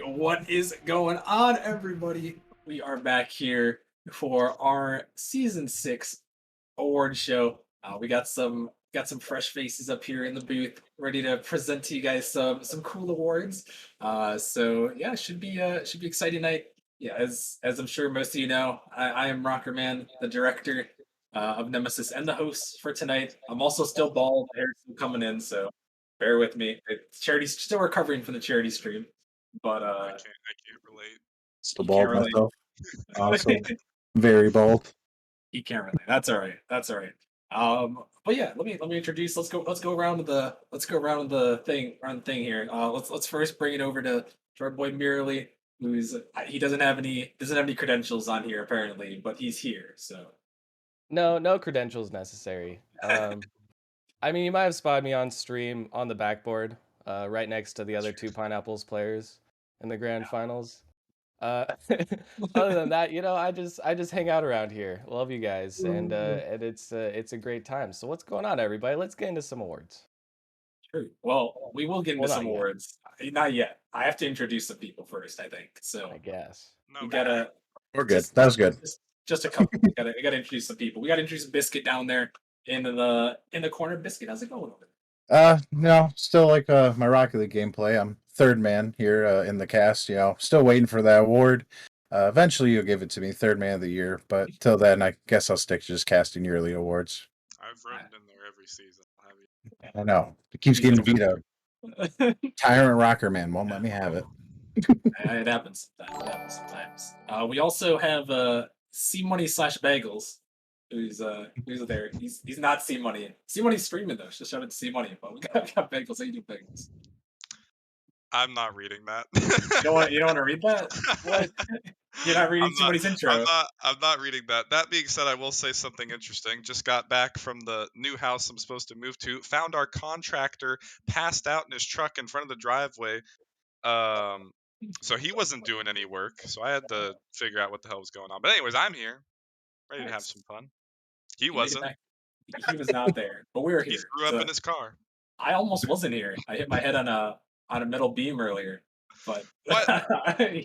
right, what is going on, everybody? We are back here for our season 6 award show. We got some fresh faces up here in the booth, ready to present to you guys some cool awards. So yeah, should be exciting night. Yeah, as I'm sure most of you know, I am Rocker Man, the director of Nemesis and the host for tonight. I'm also still bald, hair's still coming in, so bear with me. Charity's still recovering from the charity stream, but I can't relate. Still he can't bald really. myself. Also, very bald. He can't really. That's all right. That's all right. But yeah, let me introduce. Let's go around the thing here. Let's first bring it over to our boy Mirrorly, who's he doesn't have any credentials on here apparently, but he's here. So No credentials necessary. I mean, you might have spotted me on stream on the backboard, right next to the other two Pineapples players in the grand finals. Other than that, I just hang out around here. Love you guys, and it's a great time. So what's going on, everybody? Let's get into some awards. true. Well, we will get into Well, some not yet, awards. Not yet. I have to introduce some people first. I think I so. guess. No, We gotta We're good. just That was good. just a couple. We gotta introduce some people. We gotta introduce Biscuit down there in the corner. Biscuit, how's it going over No, still like my Rocket League gameplay. I'm third man here in the cast. Still waiting for that award. Eventually, you'll give it to me, third man of the year. But till then, I guess I'll stick to just casting yearly awards. I've there? roomed in there every season. I'll have you. I know it keeps He's been getting beat up. Tyrant Rocker Man won't let me have it. It happens sometimes. It happens sometimes. We also have C Money slash Bagels, who's there. He's not C Money. C Money's streaming though. Just shout out to C Money. But we got Bagels. How you do Bagels? I'm not reading that. You don't want to read that? What? You're not reading I'm C not. Money's I'm intro. not. I'm not reading that. That being said, I will say something interesting. Just got back from the new house I'm supposed to move to. Found our contractor passed out in his truck in front of the driveway. Um, so he wasn't doing any work. So I had to figure out what the hell was going on. But anyways, I'm here, ready to have Nice. some fun. He He made it wasn't. back. He was not there, but we were He here. threw up So in his car. I almost wasn't here. I hit my head on a metal beam earlier, but What?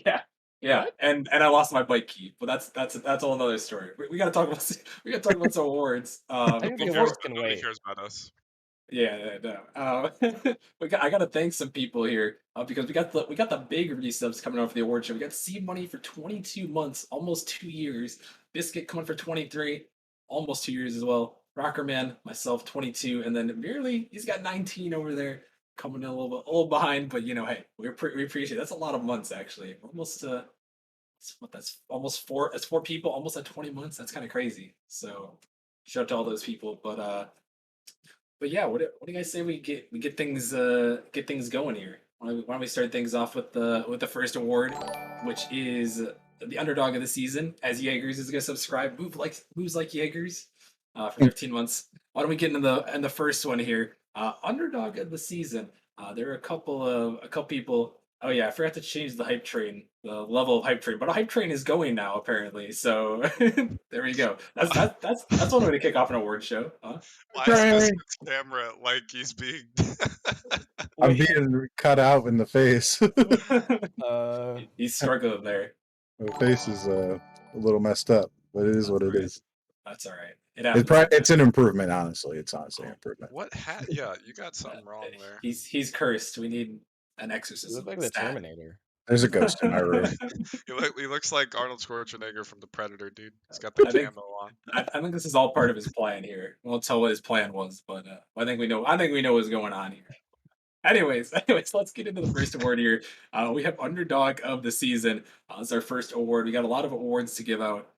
yeah, yeah, What? and I lost my bike key. But that's a whole another story. We gotta talk about we gotta talk about some awards. I think the Nobody cares. awards Before can Nobody wait. cares about us. yeah, no. I gotta thank some people here because we got the big resubs coming out for the award show. We got Seed Money for 22 months, almost 2 years. Biscuit coming for 23, almost 2 years as well. Rockerman, myself 22, and then Merely he's got 19 over there, coming in a little behind. But hey, we appreciate it. That's a lot of months actually. Almost that's almost four. That's four people almost at 20 months. That's kind of crazy. So shout out to all those people. But yeah, what do you guys say we get things going here? Why don't we start things off with the first award, which is the underdog of the season, as Jaegers is gonna subscribe. Moves like Jaegers for 15 months. Why don't we get into the first one here? Underdog of the season. There are a couple people. Oh yeah, I forgot to change the hype train, the level of hype train, but a hype train is going now apparently. So there we go. That's one way to kick off an award show. Huh? Why is Right. Biscuit's camera like he's being? I'm Wait, being cut out in the face. he's struggling there. My face is a little messed up, but it is That's what all it right. is. That's all right. It happens It's sometimes. an improvement, honestly. It's honestly an Oh, improvement. what hat? Yeah, you got Uh, something wrong there. he's cursed. We need an You look exorcism like the stat. Terminator. There's a ghost in my room. He looks like Arnold Schwarzenegger from The Predator, dude. He's got the I think camo on. I think this is all part of his plan here. We won't tell what his plan was, but I think we know. I think we know what's going on here. Anyways, let's get into the first award here. We have underdog of the season. It's our first award. We got a lot of awards to give out.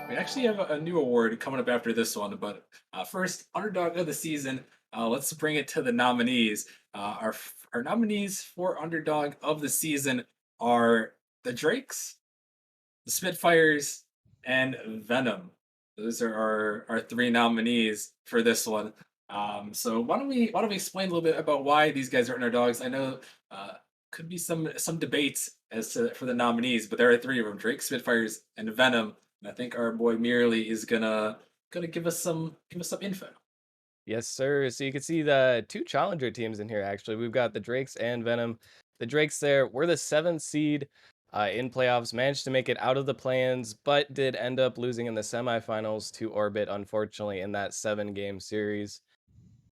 We actually have a new award coming up after this one, but first, underdog of the season. Let's bring it to the nominees. Our nominees for underdog of the season are the Drakes, the Spitfires, and Venom. Those are our three nominees for this one. So why don't we explain a little bit about why these guys are underdogs? I know uh, could be some debates as to for the nominees, but there are three of them: Drake, Spitfires, and Venom. And I think our boy Merely is gonna give us some info. Yes, sir. So you can see the two challenger teams in here. Actually, we've got the Drakes and Venom. The Drakes there were the 7th seed in playoffs, managed to make it out of the play-ins, but did end up losing in the semifinals to Orbit, unfortunately, in that 7-game series.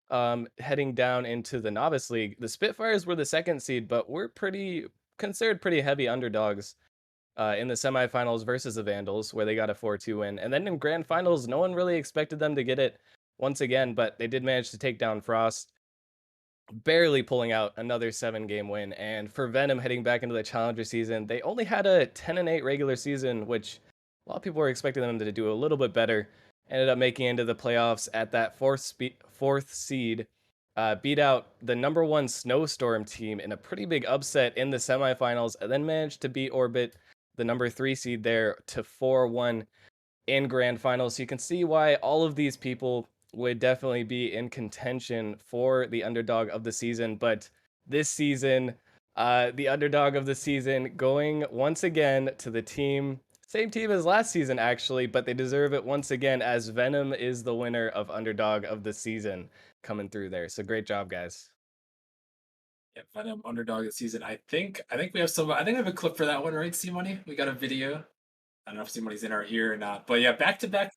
Heading down into the Novice League, the Spitfires were the 2nd seed, but were considered pretty heavy underdogs in the semifinals versus the Vandals, where they got a 4-2 win. And then in grand finals, no one really expected them to get it once again, but they did manage to take down Frost, barely pulling out another 7-game win. And for Venom heading back into the Challenger season, they only had a 10-8 regular season, which a lot of people were expecting them to do a little bit better. Ended up making it into the playoffs at that fourth seed. Beat out the number 1 Snowstorm team in a pretty big upset in the semifinals, and then managed to beat Orbit, the number 3 seed there, to 4-1 in grand finals. So you can see why all of these people would definitely be in contention for the underdog of the season. But this season, the underdog of the season going once again to the team, same team as last season actually, but they deserve it once again, as Venom is the winner of underdog of the season coming through there. So great job, guys. Yeah, Venom underdog of the season. I think we have some. I think I have a clip for that one, right? C Money. We got a video. I don't know if C Money's in our ear or not, but yeah, back to back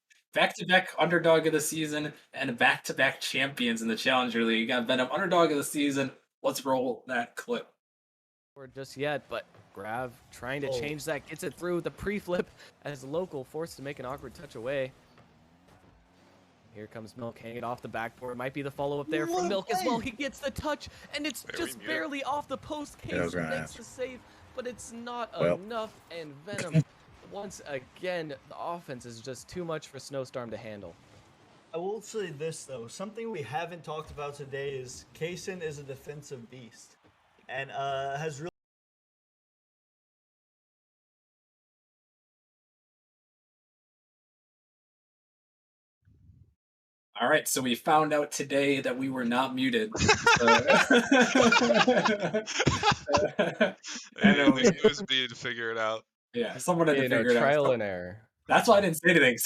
underdog of the season and back to back champions in the Challenger League. You got Venom underdog of the season. Let's roll that clip. Or just yet, but Grav trying to Oh. change that, gets it through the pre-flip as Local forced to make an awkward touch away. Here comes Milk, hanging it off the backboard. Might be the follow-up there from Milk as well. He gets the touch, and it's Very just muted. barely off the post. Yeah, I was Case gonna makes ask. the save, but it's not Well. enough. And Venom, once again, the offense is just too much for Snowstorm to handle. I will say this though, something we haven't talked about today is Kaysen is a defensive beast, and has really. All right, so we found out today that we were not muted. So- I know. It was me to figure it out. Yeah, someone had to You know, figure it out. trial and error. That's why I didn't say anything.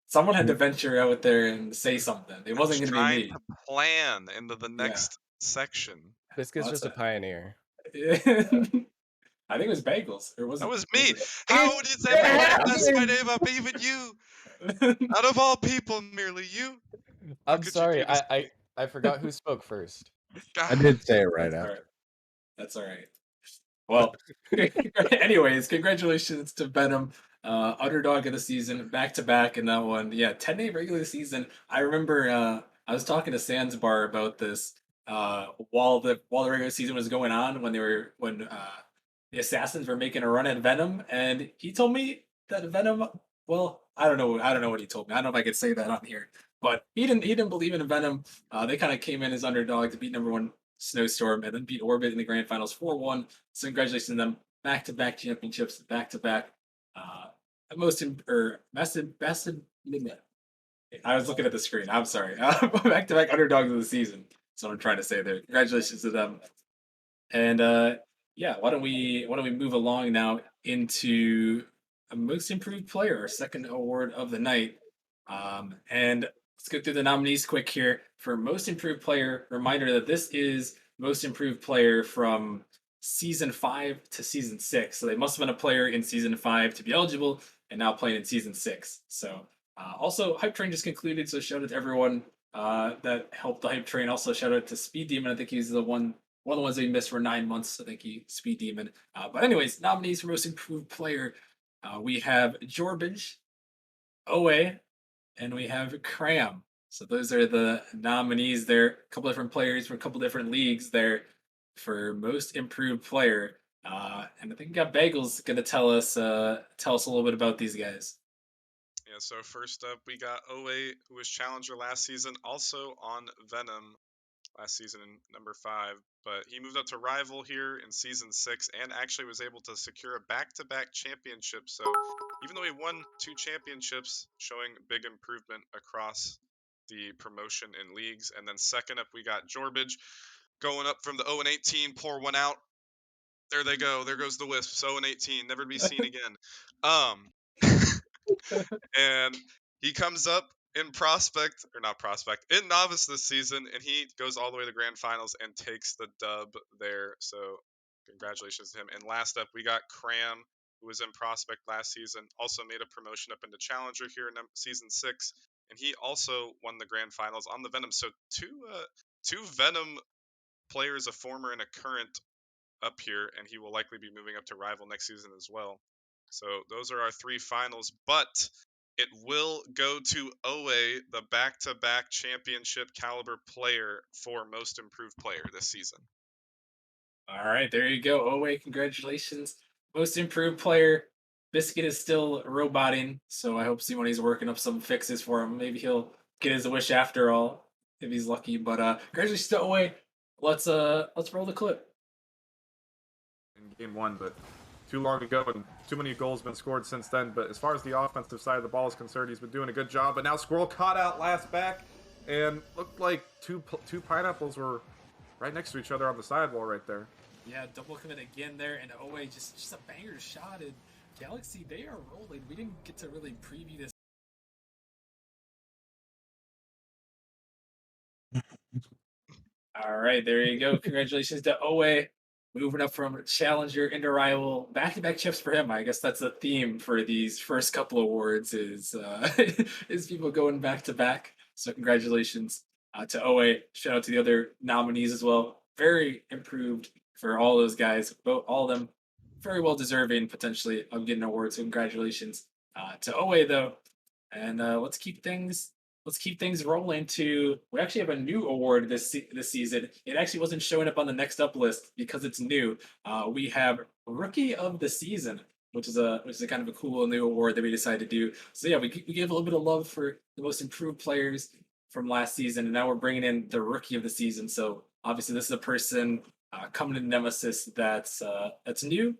Someone had to venture out there and say something. It wasn't going to be Trying me. to plan into the Yeah. next section. Biscuit's Well, just a that's pioneer. I think it was Bagels. Or was That it? was me. How does everyone mess my name up? Even you. Out of all people, merely you. How I'm could you sorry, do this to me? I forgot who spoke first. I did say it right That's all out. right. That's all right. Well, anyways, congratulations to Venom, underdog of the season, back to back in that one. Yeah, 10-day regular season. I remember I was talking to Sandsbar about this while the regular season was going on when the Assassins were making a run at Venom, and he told me that Venom. Well, I don't know what he told me. I don't know if I could say that on here, but he didn't believe in Venom. They kind of came in as underdog to beat number 1 Snowstorm and then beat Orbit in the grand finals 4-1. So congratulations to them. Back to back championships, back to back. Best I was looking at the screen. I'm sorry. Back to back underdogs of the season. That's what I'm trying to say there. Congratulations to them. And yeah, why don't we move along now into a most improved player, our second award of the night. And let's go through the nominees quick here for most improved player. Reminder that this is most improved player from season 5 to season 6. So they must have been a player in season 5 to be eligible, and now playing in season 6. So also, Hype Train just concluded. So shout out to everyone that helped the Hype Train. Also shout out to Speed Demon. I think he's the one of the ones that he missed for 9 months. I think he Speed Demon. But anyways, nominees for most improved player. We have Jorbage, Owe, and we have Cram. So those are the nominees there. A couple different players from a couple different leagues there for most improved player. And I think we got Bagels going to tell us a little bit about these guys. Yeah, so first up, we got Owe, who was challenger last season, also on Venom last season in number 5. But he moved up to rival here in season 6 and actually was able to secure a back-to-back championship. So even though he won 2 championships, showing big improvement across the promotion in leagues. And then second up, we got Jorbage going up from the 0-18, pour one out. There they go. There goes the Wisps, 0-18, never to be seen again. And he comes up in prospect or not prospect in novice this season, and he goes all the way to the grand finals and takes the dub there. So congratulations to him. And last up, we got Cram, who was in prospect last season, also made a promotion up into challenger here in season 6, and he also won the grand finals on the Venom. So two Venom players, a former and a current, up here, and he will likely be moving up to rival next season as well. So those are our 3 finals, but it will go to Owe, the back-to-back championship caliber player for most improved player this season. All right, there you go. Oh wait, congratulations. Most improved player. Biscuit is still roboting, so I hope Simoni's working up some fixes for him. Maybe he'll get his wish after all, if he's lucky. But congratulations to Owe. Let's roll the clip. In game 1, but too long ago and too many goals been scored since then. But as far as the offensive side of the ball is concerned, he's been doing a good job. But now Squirrel caught out last back and looked like two pineapples were right next to each other on the sidewall right there. Yeah, double commit again there, and Owe just a banger shot. And Galaxy, they are rolling. We didn't get to really preview this. All right, there you go. Congratulations to Owe. Moving up from challenger into rival, back-to-back chips for him. I guess that's a theme for these first couple awards is is people going back to back. So congratulations to Owe. Shout out to the other nominees as well. Very improved for all those guys. Both all of them very well deserving potentially of getting awards. So congratulations to Owe though. And let's keep things rolling to we actually have a new award this season. It actually wasn't showing up on the next up list because it's new. We have Rookie of the Season, which is a kind of a cool new award that we decided to do. So yeah, we gave a little bit of love for the most improved players from last season, and now we're bringing in the Rookie of the Season. So obviously this is a person coming to Nemesis that's new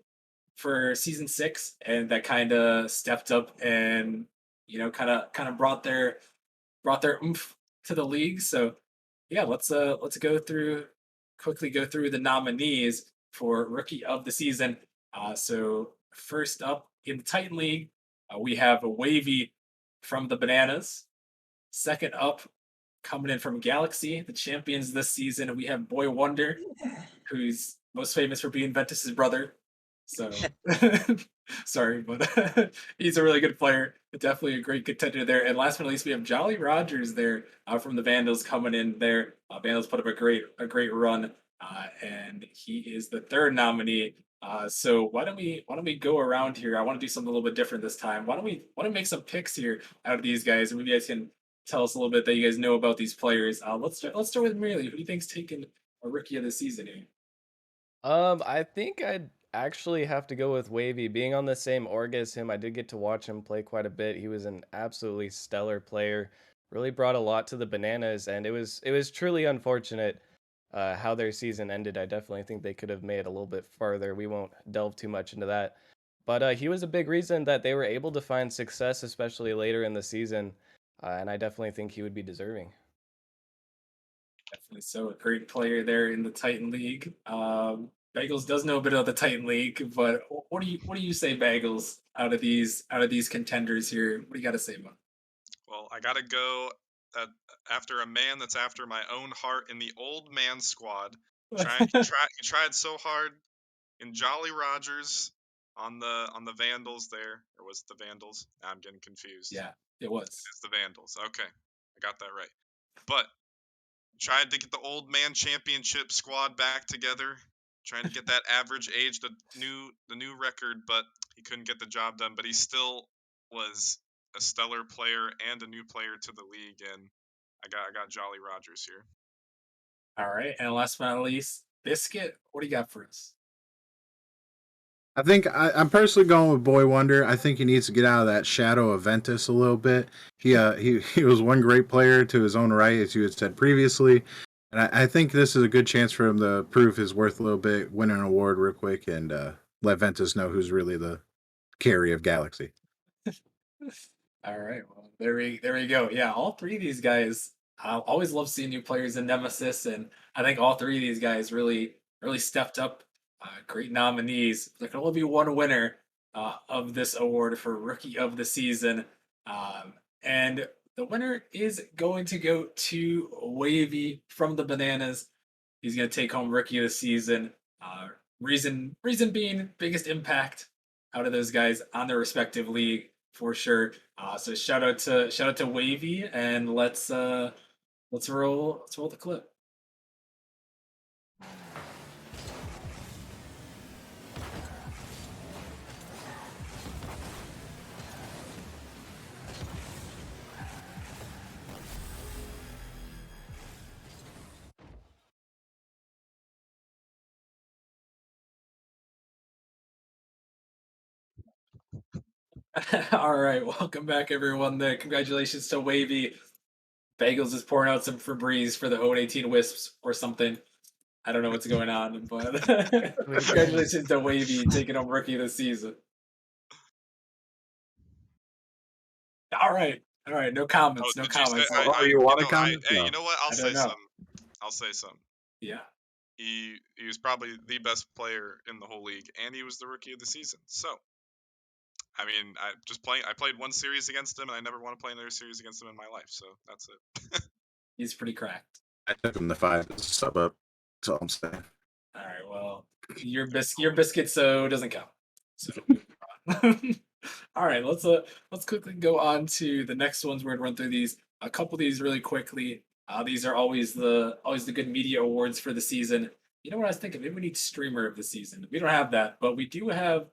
for season 6 and that kind of stepped up and kind of brought their oomph to the league. So yeah, let's quickly go through the nominees for rookie of the season. So first up in the Titan League, we have a Wavy from the Bananas. Second up, coming in from Galaxy, the champions this season, we have Boy Wonder, who's most famous for being Ventus's brother. So sorry, but he's a really good player. Definitely a great contender there. And last but not least, we have Jolly Rogers there from the Vandals coming in there. Vandals put up a great run, and he is the third nominee. So why don't we go around here? I want to do something a little bit different this time. Why don't we make some picks here out of these guys, and maybe you guys can tell us a little bit that you guys know about these players. Let's start with Merely. Who do you think's taking a rookie of the season here? I think I'd actually have to go with Wavy. Being on the same org as him, I did get to watch him play quite a bit. He was an absolutely stellar player. Really brought a lot to the Bananas, and it was truly unfortunate how their season ended. I definitely think they could have made it a little bit farther. We won't delve too much into that. But he was a big reason that they were able to find success, especially later in the season. And I definitely think he would be deserving. Definitely so. A great player there in the Titan League. Bagels does know a bit of the Titan League, but what do you say, Bagels, out of these contenders here? What do you got to say about Well, I gotta go uh, after a man that's after my own heart in the old man squad. him? He tried so hard in Jolly Rogers on the Vandals there, or was it the Vandals? I'm getting confused. Yeah, it was. It's the Vandals. Okay, I got that right. But tried to get the old man championship squad back together, trying to get that average age, the new record, but he couldn't get the job done. But he still was a stellar player and a new player to the league, and I got Jolly Rogers here. All right, and last but not least, Biscuit. What do you got for us? I think I'm personally going with Boy Wonder. I think he needs to get out of that shadow of Ventus a little bit. He was one great player to his own right, as you had said previously, and I think this is a good chance for him to prove his worth a little bit, win an award real quick, and let Ventus know who's really the carry of Galaxy. All right, well there we go. Yeah, all three of these guys. I always love seeing new players in Nemesis, and I think all three of these guys really stepped up. Great nominees. There can only be one winner of this award for Rookie of the Season, and the winner is going to go to Wavy from the Bananas. He's going to take home Rookie of the Season. Reason being biggest impact out of those guys on their respective league for sure. So shout out to Wavy, and let's roll the clip. All right, welcome back, everyone. There, congratulations to Wavy. Bagels is pouring out some Febreze for the 018 Wisps or something. I don't know what's going on, but congratulations to Wavy taking home Rookie of the Season. All right, no Oh, comments, no did you say? comments. You want to know, comment? hey, No. you know what? I don't know. I'll say something. Yeah, He was probably the best player in the whole league, and he was the rookie of the season. So, I mean, I played one series against him, and I never want to play another series against him in my life. So that's it. he's pretty cracked. I took him to 5 as a sub up. That's all I'm saying. All right, well, your biscuit so doesn't count. So all right, let's quickly go on to the next ones. We're gonna run through these a couple of these really quickly. These are always the good media awards for the season. You know what I was thinking? Maybe we need streamer of the season. We don't have that, but we do have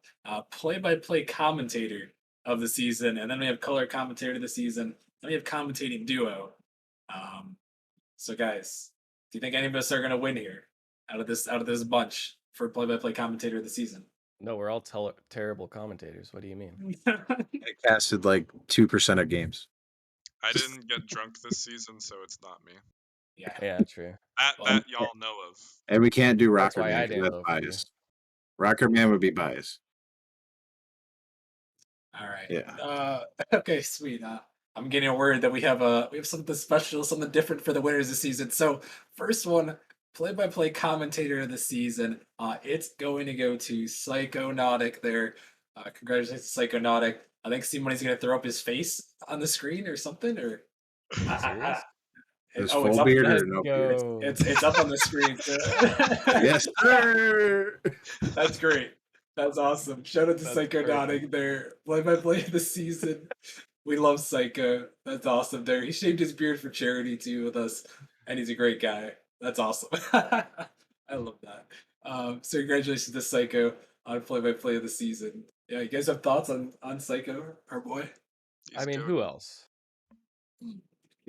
play-by-play commentator of the season, and then we have color commentator of the season. Then we have commentating duo. So guys, do you think any of us are gonna win here out of this bunch for play-by-play commentator of the season? No, we're all terrible commentators. What do you mean? I casted like 2% of games. I didn't get drunk this season, so it's not me. Yeah. Yeah, true. That y'all know of. And we can't do That's Rocker why Man I because didn't that's vote for you. biased. Rocker Man would be biased. All right. Yeah. Okay, sweet. I'm getting a word that we have something special, something different for the winners this season. So first one, play-by-play commentator of the season. It's going to go to Psychonautic there. Congratulations, Psychonautic. I think C-Money's gonna throw up his face on the screen or something, or I, Serious? His oh, it's full up. beard or Let's no beard? go. It's up on the screen. So. Yes, sir. That's great. That's awesome. Shout out to That's Psychonautic there. Play-by-play of the season. We love Psycho. That's awesome there. He shaved his beard for charity too with us, and he's a great guy. That's awesome. I love that. So congratulations to Psycho on play-by-play of the season. Yeah, you guys have thoughts on Psycho, our boy? He's I mean, goated. who else?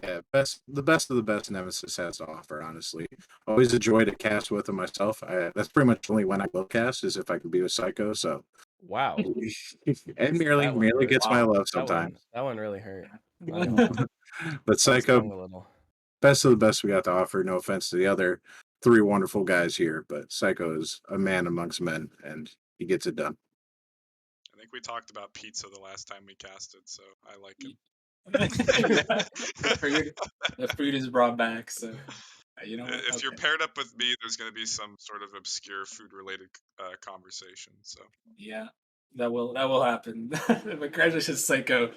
Yeah, the best of the best Nemesis has to offer. Honestly, always a joy to cast with him myself. That's pretty much only when I will cast is if I can be with Psycho. So, Wow. and merely That one hurt. gets my Wow. love That sometimes. one really hurt. Not gonna lie. But That Psycho, stung a little. best of the best we got to offer. No offense to the other 3 wonderful guys here, but Psycho is a man amongst men, and he gets it done. I think we talked about pizza the last time we casted, so I like him. the food is brought back, so you know what? If you're Okay. paired up with me, there's going to be some sort of obscure food-related conversation. So Yeah, that will happen. But congratulations, Psycho,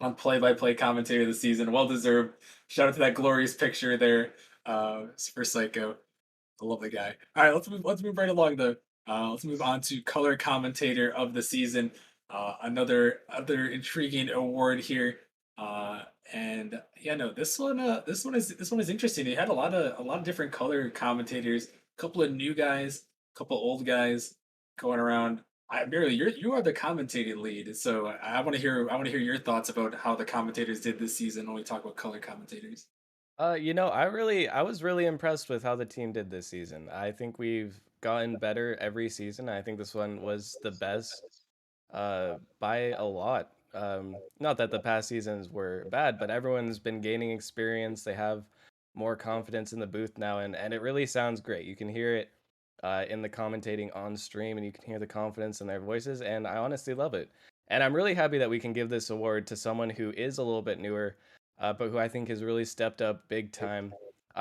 on play-by-play commentator of the season. Well deserved. Shout out to that glorious picture there for Psycho. I love the guy. All right, let's move right along though. Let's move on to color commentator of the season. Another intriguing award here. And yeah, no, this one is interesting. They had a lot of different color commentators, a couple of new guys, a couple old guys going around. You are the commentating lead, so I want to hear your thoughts about how the commentators did this season when we talk about color commentators. I was really impressed with how the team did this season. I think we've gotten better every season. I think this one was the best by a lot. Not that the past seasons were bad, but everyone's been gaining experience. They have more confidence in the booth now, and it really sounds great. You can hear it in the commentating on stream, and you can hear the confidence in their voices, and I honestly love it. And I'm really happy that we can give this award to someone who is a little bit newer, but who I think has really stepped up big time.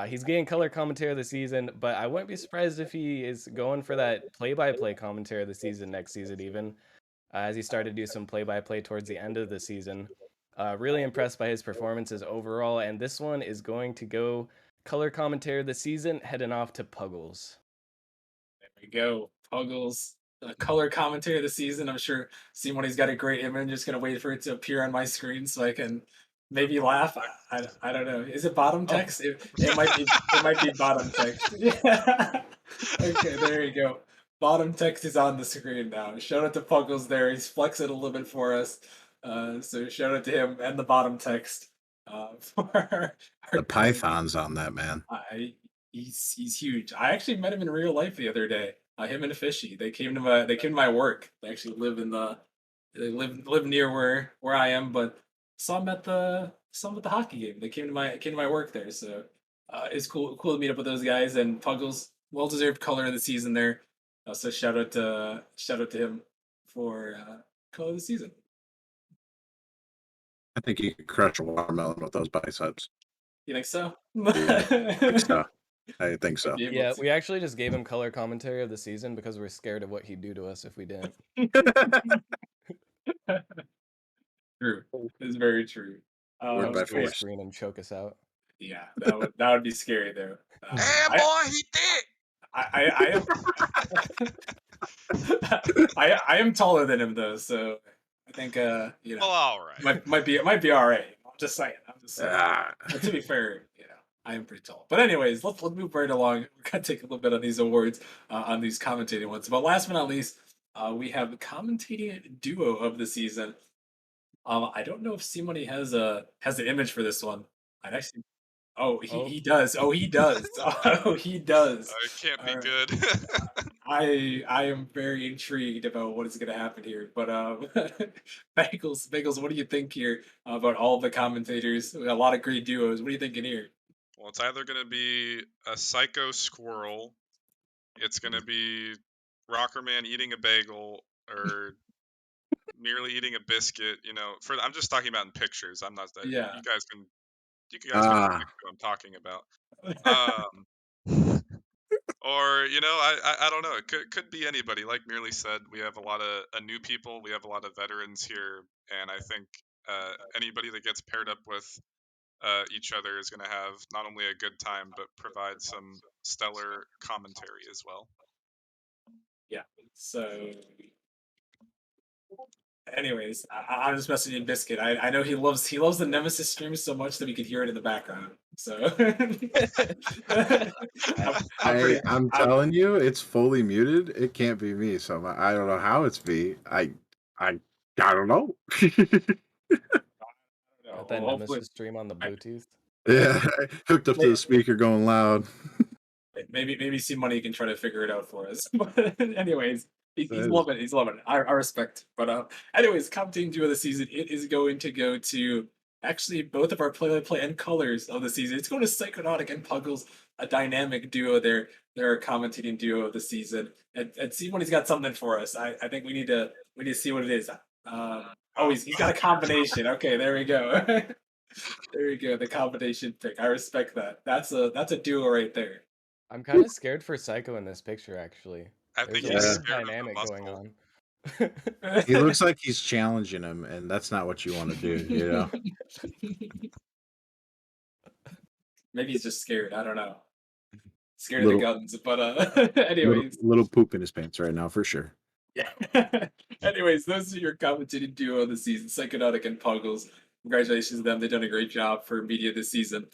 He's getting color commentary of the season, but I wouldn't be surprised if he is going for that play-by-play commentary of the season next season, even as he started to do some play-by-play towards the end of the season. Really impressed by his performances overall, and this one is going to go color commentary of the season, heading off to Puggles. There we go. Puggles, color commentary of the season. I'm sure Simoni's got a great image. Just gonna wait for it to appear on my screen so I can maybe laugh. I don't know. Is it bottom Oh. text? It might be bottom text. Yeah. Okay, there you go. Bottom text is on the screen now. Shout out to Puggles there. He's flexing a little bit for us. So shout out to him and the bottom text for our The pythons on that, man. he's huge. I actually met him in real life the other day. Him and Fishy. They came to my work. They actually live near where I am, but saw him at the hockey game. They came to my work there. So it's cool to meet up with those guys and Puggles. Well deserved color of the season there. So shout out to him for color of the season. I think you could crush a watermelon with those biceps. You think so? Yeah, I think so. Might be able Yeah, to. we actually just gave him color commentary of the season because we're scared of what he'd do to us if we didn't. True. It's very true. Word by Just full force. screen and choke us out. Yeah, that would be scary though. Hey, boy, he did. I am I am taller than him though, so I think Well, all right. might be all right. I'm just saying. Ah. But to be fair, I am pretty tall. But anyways, let's move right along. We're gonna take a little bit on these awards, on these commentating ones. But last but not least, we have the commentating duo of the season. I don't know if Simone has an image for this one. I'd actually. Oh, he does. Oh, he does. Oh, he does. It can't be Alright. good. I am very intrigued about what is going to happen here. But Bagels, what do you think here about all the commentators? A lot of great duos. What are you thinking here? Well, it's either going to be a psycho squirrel, it's going to be Rocker Man eating a bagel, or merely eating a biscuit. I'm just talking about in pictures. I'm not that. Yeah. You guys can predict what I'm talking about. Or I don't know. It could be anybody. Like Merely said, we have a lot of new people. We have a lot of veterans here, and I think anybody that gets paired up with each other is going to have not only a good time but provide some stellar commentary as well. Yeah. So, anyways, I'm just messaging Biscuit. I know he loves the Nemesis stream so much that we could hear it in the background. So I'm telling you, it's fully muted. It can't be me. So I don't know how it's me. I don't know. Got that Nemesis stream on the Bluetooth. Yeah, hooked up to the speaker, going loud. Maybe see money can try to figure it out for us. But anyways, he's loving it. He's loving it. I respect. But anyways, commentating duo of the season, it is going to go to actually both of our play and colors of the season. It's going to Psychonautic and Puggles, a dynamic duo there. They're a commentating duo of the season. And see when he's got something for us. I think we need to see what it is. He's got a combination. Okay, there we go. There you go. The combination pick. I respect that. That's a duo right there. I'm kind of scared for Psycho in this picture, actually. I think There's he's a weird scared of the dynamic going muscle. on. He looks like he's challenging him, and that's not what you want to do, Maybe he's just scared. I don't know. Scared of the guns. But anyways. Little poop in his pants right now for sure. Yeah. Anyways, those are your commentating duo of the season, Psychonautic and Puggles. Congratulations to them. They've done a great job for media this season.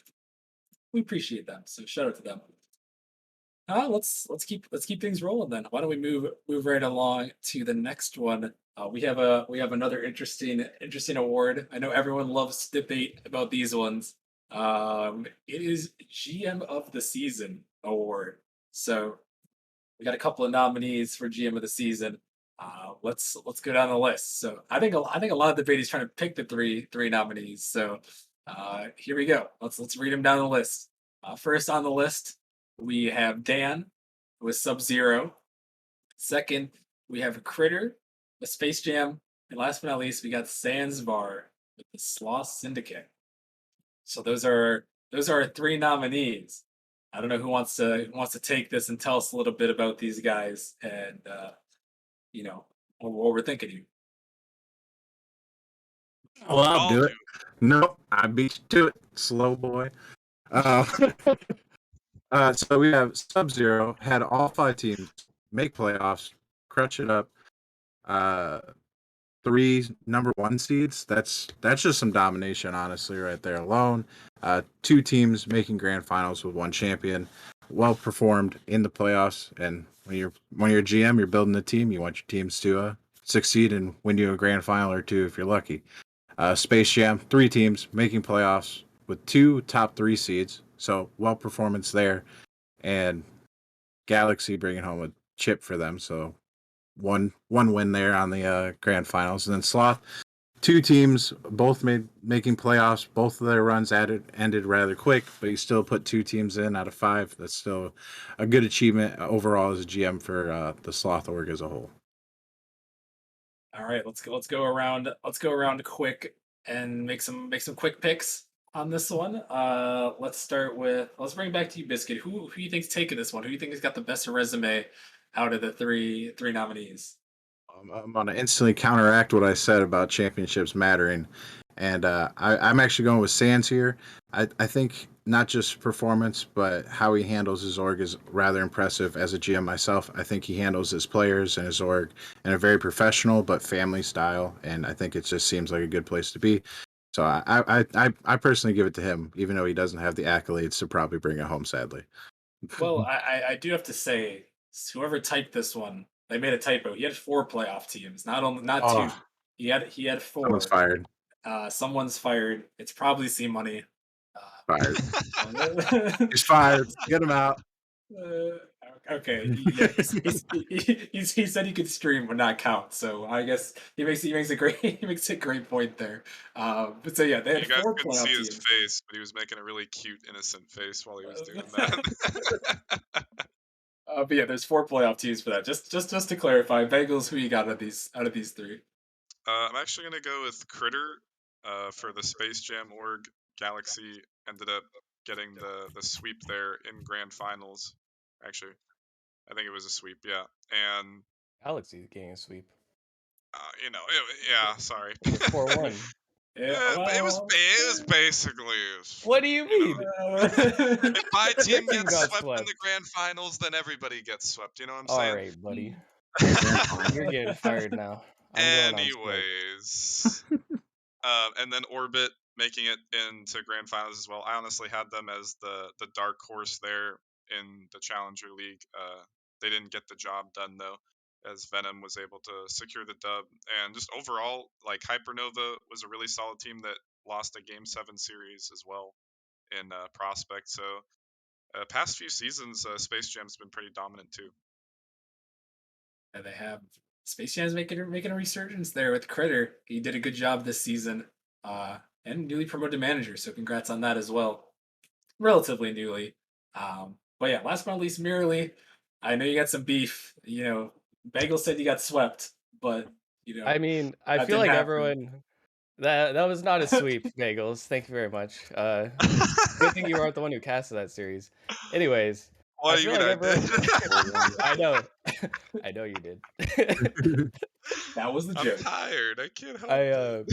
We appreciate them. So shout out to them. Let's keep things rolling then. Why don't we move right along to the next one? We have another interesting award. I know everyone loves to debate about these ones. It is GM of the Season award. So we got a couple of nominees for GM of the Season. Let's go down the list. So I think a lot of debate is trying to pick the three nominees. So here we go. Let's read them down the list. First on the list, we have Dan with Sub-Zero. Second, we have Critter with Space Jam. And last but not least, we got Zanzibar with the Sloth Syndicate. So those are our three nominees. I don't know who wants to take this and tell us a little bit about these guys and what we're thinking here. Well, I'll All do it. new. No, I beat you to it, slow boy. Uh, so we have Sub-Zero had all 5 teams make playoffs, crutch it up. Uh, 3 number 1 seeds. That's just some domination, honestly, right there alone. 2 teams making grand finals with 1 champion. Well performed in the playoffs, and when you're a GM, you're building a team. You want your teams to succeed and win you a grand final or 2 if you're lucky. Space Jam, 3 teams making playoffs with 2 top 3 seeds. So well performance there, and Galaxy bringing home a chip for them. So one win there on the grand finals, and then Sloth. 2 teams, both making playoffs. Both of their runs ended rather quick, but you still put 2 teams in out of 5. That's still a good achievement overall as a GM for the Sloth org as a whole. All right, let's go. Let's go around. Let's go around quick and make some quick picks on this one. Let's start with. Let's bring it back to you, Biscuit. Who you think's taking this one? Who you think has got the best resume out of the three nominees? I'm going to instantly counteract what I said about championships mattering, and I'm actually going with Sands here. I think not just performance, but how he handles his org is rather impressive. As a GM myself, I think he handles his players and his org in a very professional but family style, and I think it just seems like a good place to be. So I personally give it to him, even though he doesn't have the accolades to probably bring it home. Sadly, Well, I do have to say, whoever typed this one, they made a typo. He had 4 playoff teams, not 2. oh, He had someone's 4. fired. Someone's fired. It's probably C Money. Fired. Uh, He's fired. Get him out. Uh, okay, yeah, he said he could stream but not count. So I guess he makes a great he makes a great point there. But so yeah, they You had guys four couldn't see playoff his teams. face, but he was making a really cute, innocent face while he was doing Uh, that. but yeah, there's 4 playoff teams for that. Just to clarify, Bengals, who you got out of these 3? I'm actually gonna go with Critter for the Space Jam org. Galaxy ended up getting the sweep there in grand finals. Actually, I think it was a sweep, yeah. And Galaxy getting a sweep. yeah, sorry. It was 4-1. Yeah, But well, it was basically, What do you mean? if my Your team team gets got swept in swept. the grand finals, then everybody gets swept. You know what I'm All saying? right, buddy. Grandpa. You're getting fired now. I'm going on strike. Anyways, and then Orbit making it into grand finals as well. I honestly had them as the dark horse there in the Challenger League. They didn't get the job done though, as Venom was able to secure the dub. And just overall, like Hypernova was a really solid team that lost a Game 7 series as well in Prospect. So past few seasons, Space Jam's been pretty dominant too. and they have Space Jam's making a resurgence there with Critter. He did a good job this season, and newly promoted manager. So congrats on that as well. Relatively newly. But yeah, last but not least, Merely. I know you got some beef. Bagel said you got swept, but I mean, I that feel didn't like happen. everyone that was not a sweep, Bagels. Thank you very much. Good thing you weren't the one who casted that series. Anyways, What I do you feel mean like I everyone. did? I know, I know you did. That was the I'm joke. tired. I can't help I it.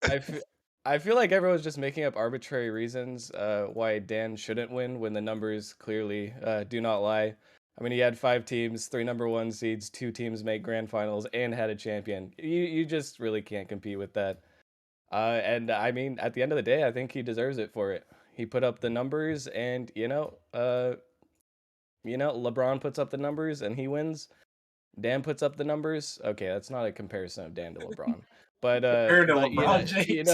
I feel. I feel like everyone's just making up arbitrary reasons why Dan shouldn't win when the numbers clearly do not lie. I mean, he had 5 teams, 3 number 1 seeds, 2 teams make grand finals, and had a champion. You just really can't compete with that. And I mean, at the end of the day, I think he deserves it for it. He put up the numbers, and LeBron puts up the numbers, and he wins. Dan puts up the numbers. Okay, that's not a comparison of Dan to LeBron, but Compared to but LeBron James.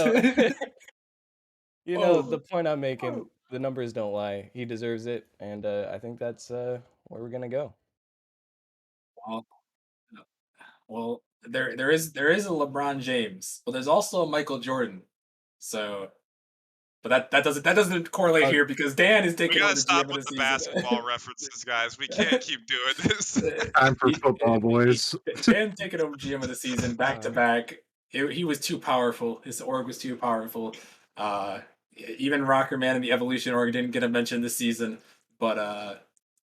the Oh, point I'm making, oh. the numbers don't lie. He deserves it, and I think that's where we're gonna go. Well, well, there is a LeBron James, but there's also a Michael Jordan. So, but that doesn't correlate Uh, here because Dan is We taking over gotta the stop GM of with the the season. basketball references, guys. We can't keep doing this. Time for football, boys. Dan taking over GM of the season back to uh, back. He was too powerful. His org was too powerful. Uh, Even Rocker Man and the Evolution org didn't get a mention this season, but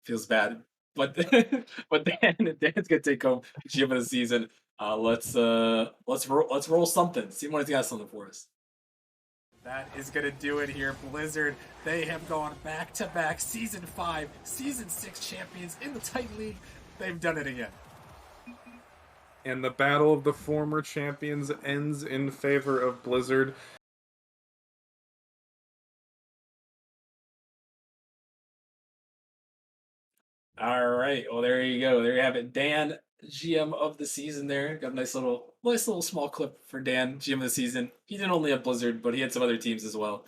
feels bad. but Dan's gonna take home GM of the season. Let's roll something. See what he's got something for us. That is gonna do it here. Blizzard, they have gone back-to-back Season 5, Season 6 champions in the Titan League. They've done it again. And the battle of the former champions ends in favor of Blizzard. All right. Well, there you go. There you have it. Dan, GM of the season there. Got a nice little small clip for Dan, GM of the season. He didn't only have Blizzard, but he had some other teams as well.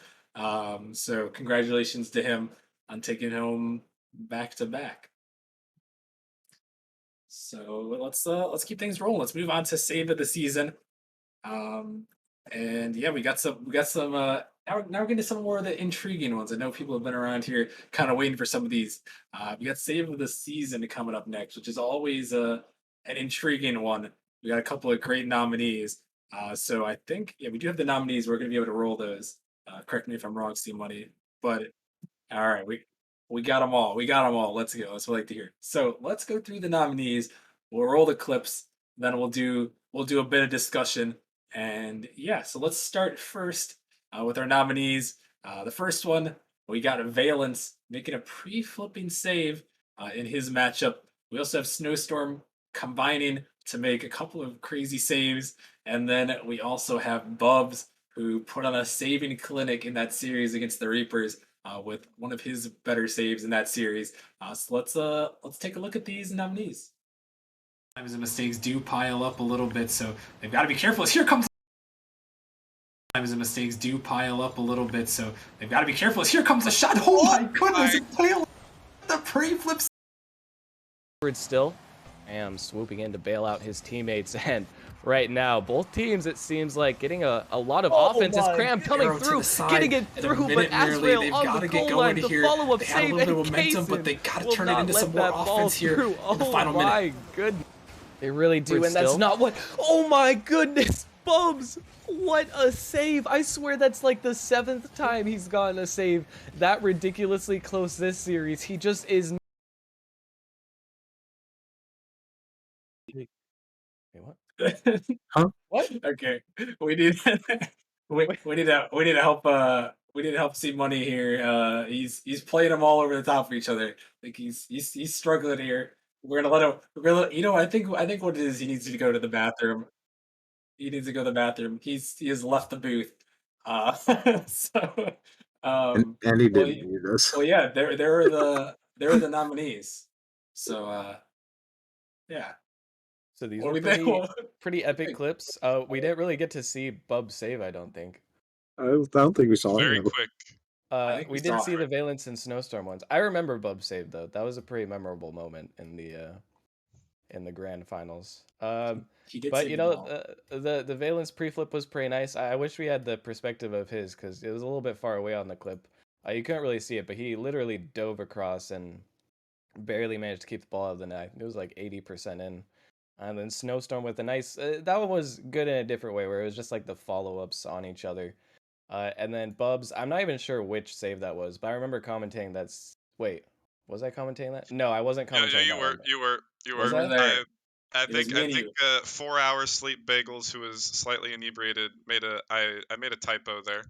So congratulations to him on taking home back to back. So let's keep things rolling. Let's move on to save of the season. And yeah, we got some now we're getting to some more of the intriguing ones. I know people have been around here kind of waiting for some of these. We got save of the season coming up next, which is always an intriguing one. We got a couple of great nominees. So I think we do have the nominees. We're gonna be able to roll those. Correct me if I'm wrong, Steve Money. But all right, we got them all. We got them all. Let's go. That's what I like to hear. So let's go through the nominees. We'll roll the clips. Then we'll do a bit of discussion. And yeah, so let's start first with our nominees. The first one, we got Valence making a pre-flipping save in his matchup. We also have Snowstorm combining to make a couple of crazy saves. And then we also have Bubs, who put on a saving clinic in that series against the Reapers with one of his better saves in that series. So let's take a look at these nominees. Times and mistakes do pile up a little bit, so they've got to be careful. Here comes times and mistakes do pile up a little bit, so they've got to be careful. Here comes a shot. Oh my goodness! The pre-flip. Still, Am swooping in to bail out his teammates, and right now, both teams, it seems like, getting a lot of offense. As Cram coming through, getting it through, but Azrael on the goal line, the follow-up save, and momentum, but they got to turn it into some more offense here in the final minute. Oh my goodness. They really do, and that's not what... Oh my goodness, Bubs! What a save! I swear that's like the 7th time he's gotten a save that ridiculously close this series. He just is... Wait, what? Huh? What? Okay, we need we need to help see money here. He's playing them all over the top of each other. Like he's struggling here. We're gonna let him. I think what it is. He needs to go to the bathroom. He needs to go to the bathroom. He has left the booth. So And he well, didn't do this. well, yeah. There are the nominees. So yeah. So these What were do we think? pretty epic clips. We didn't really get to see Bub save, I don't think. I don't think we saw Very any of it. quick. I think We did see the Valence and Snowstorm ones. I remember Bub save though. That was a pretty memorable moment in the grand finals. He did But save you the know, ball. the Valence pre-flip was pretty nice. I wish we had the perspective of his because it was a little bit far away on the clip. You couldn't really see it, but he literally dove across and barely managed to keep the ball out of the net. It was like 80% in. And then Snowstorm with a nice... that one was good in a different way, where it was just like the follow-ups on each other. And then Bubs, I'm not even sure which save that was, but I remember commentating that's... Wait, was I commentating that? No, I wasn't commentating Yeah, you that were. one. You were. Was I? There. I It was think me and you. 4 hours sleep bagels who was slightly inebriated I made a typo there.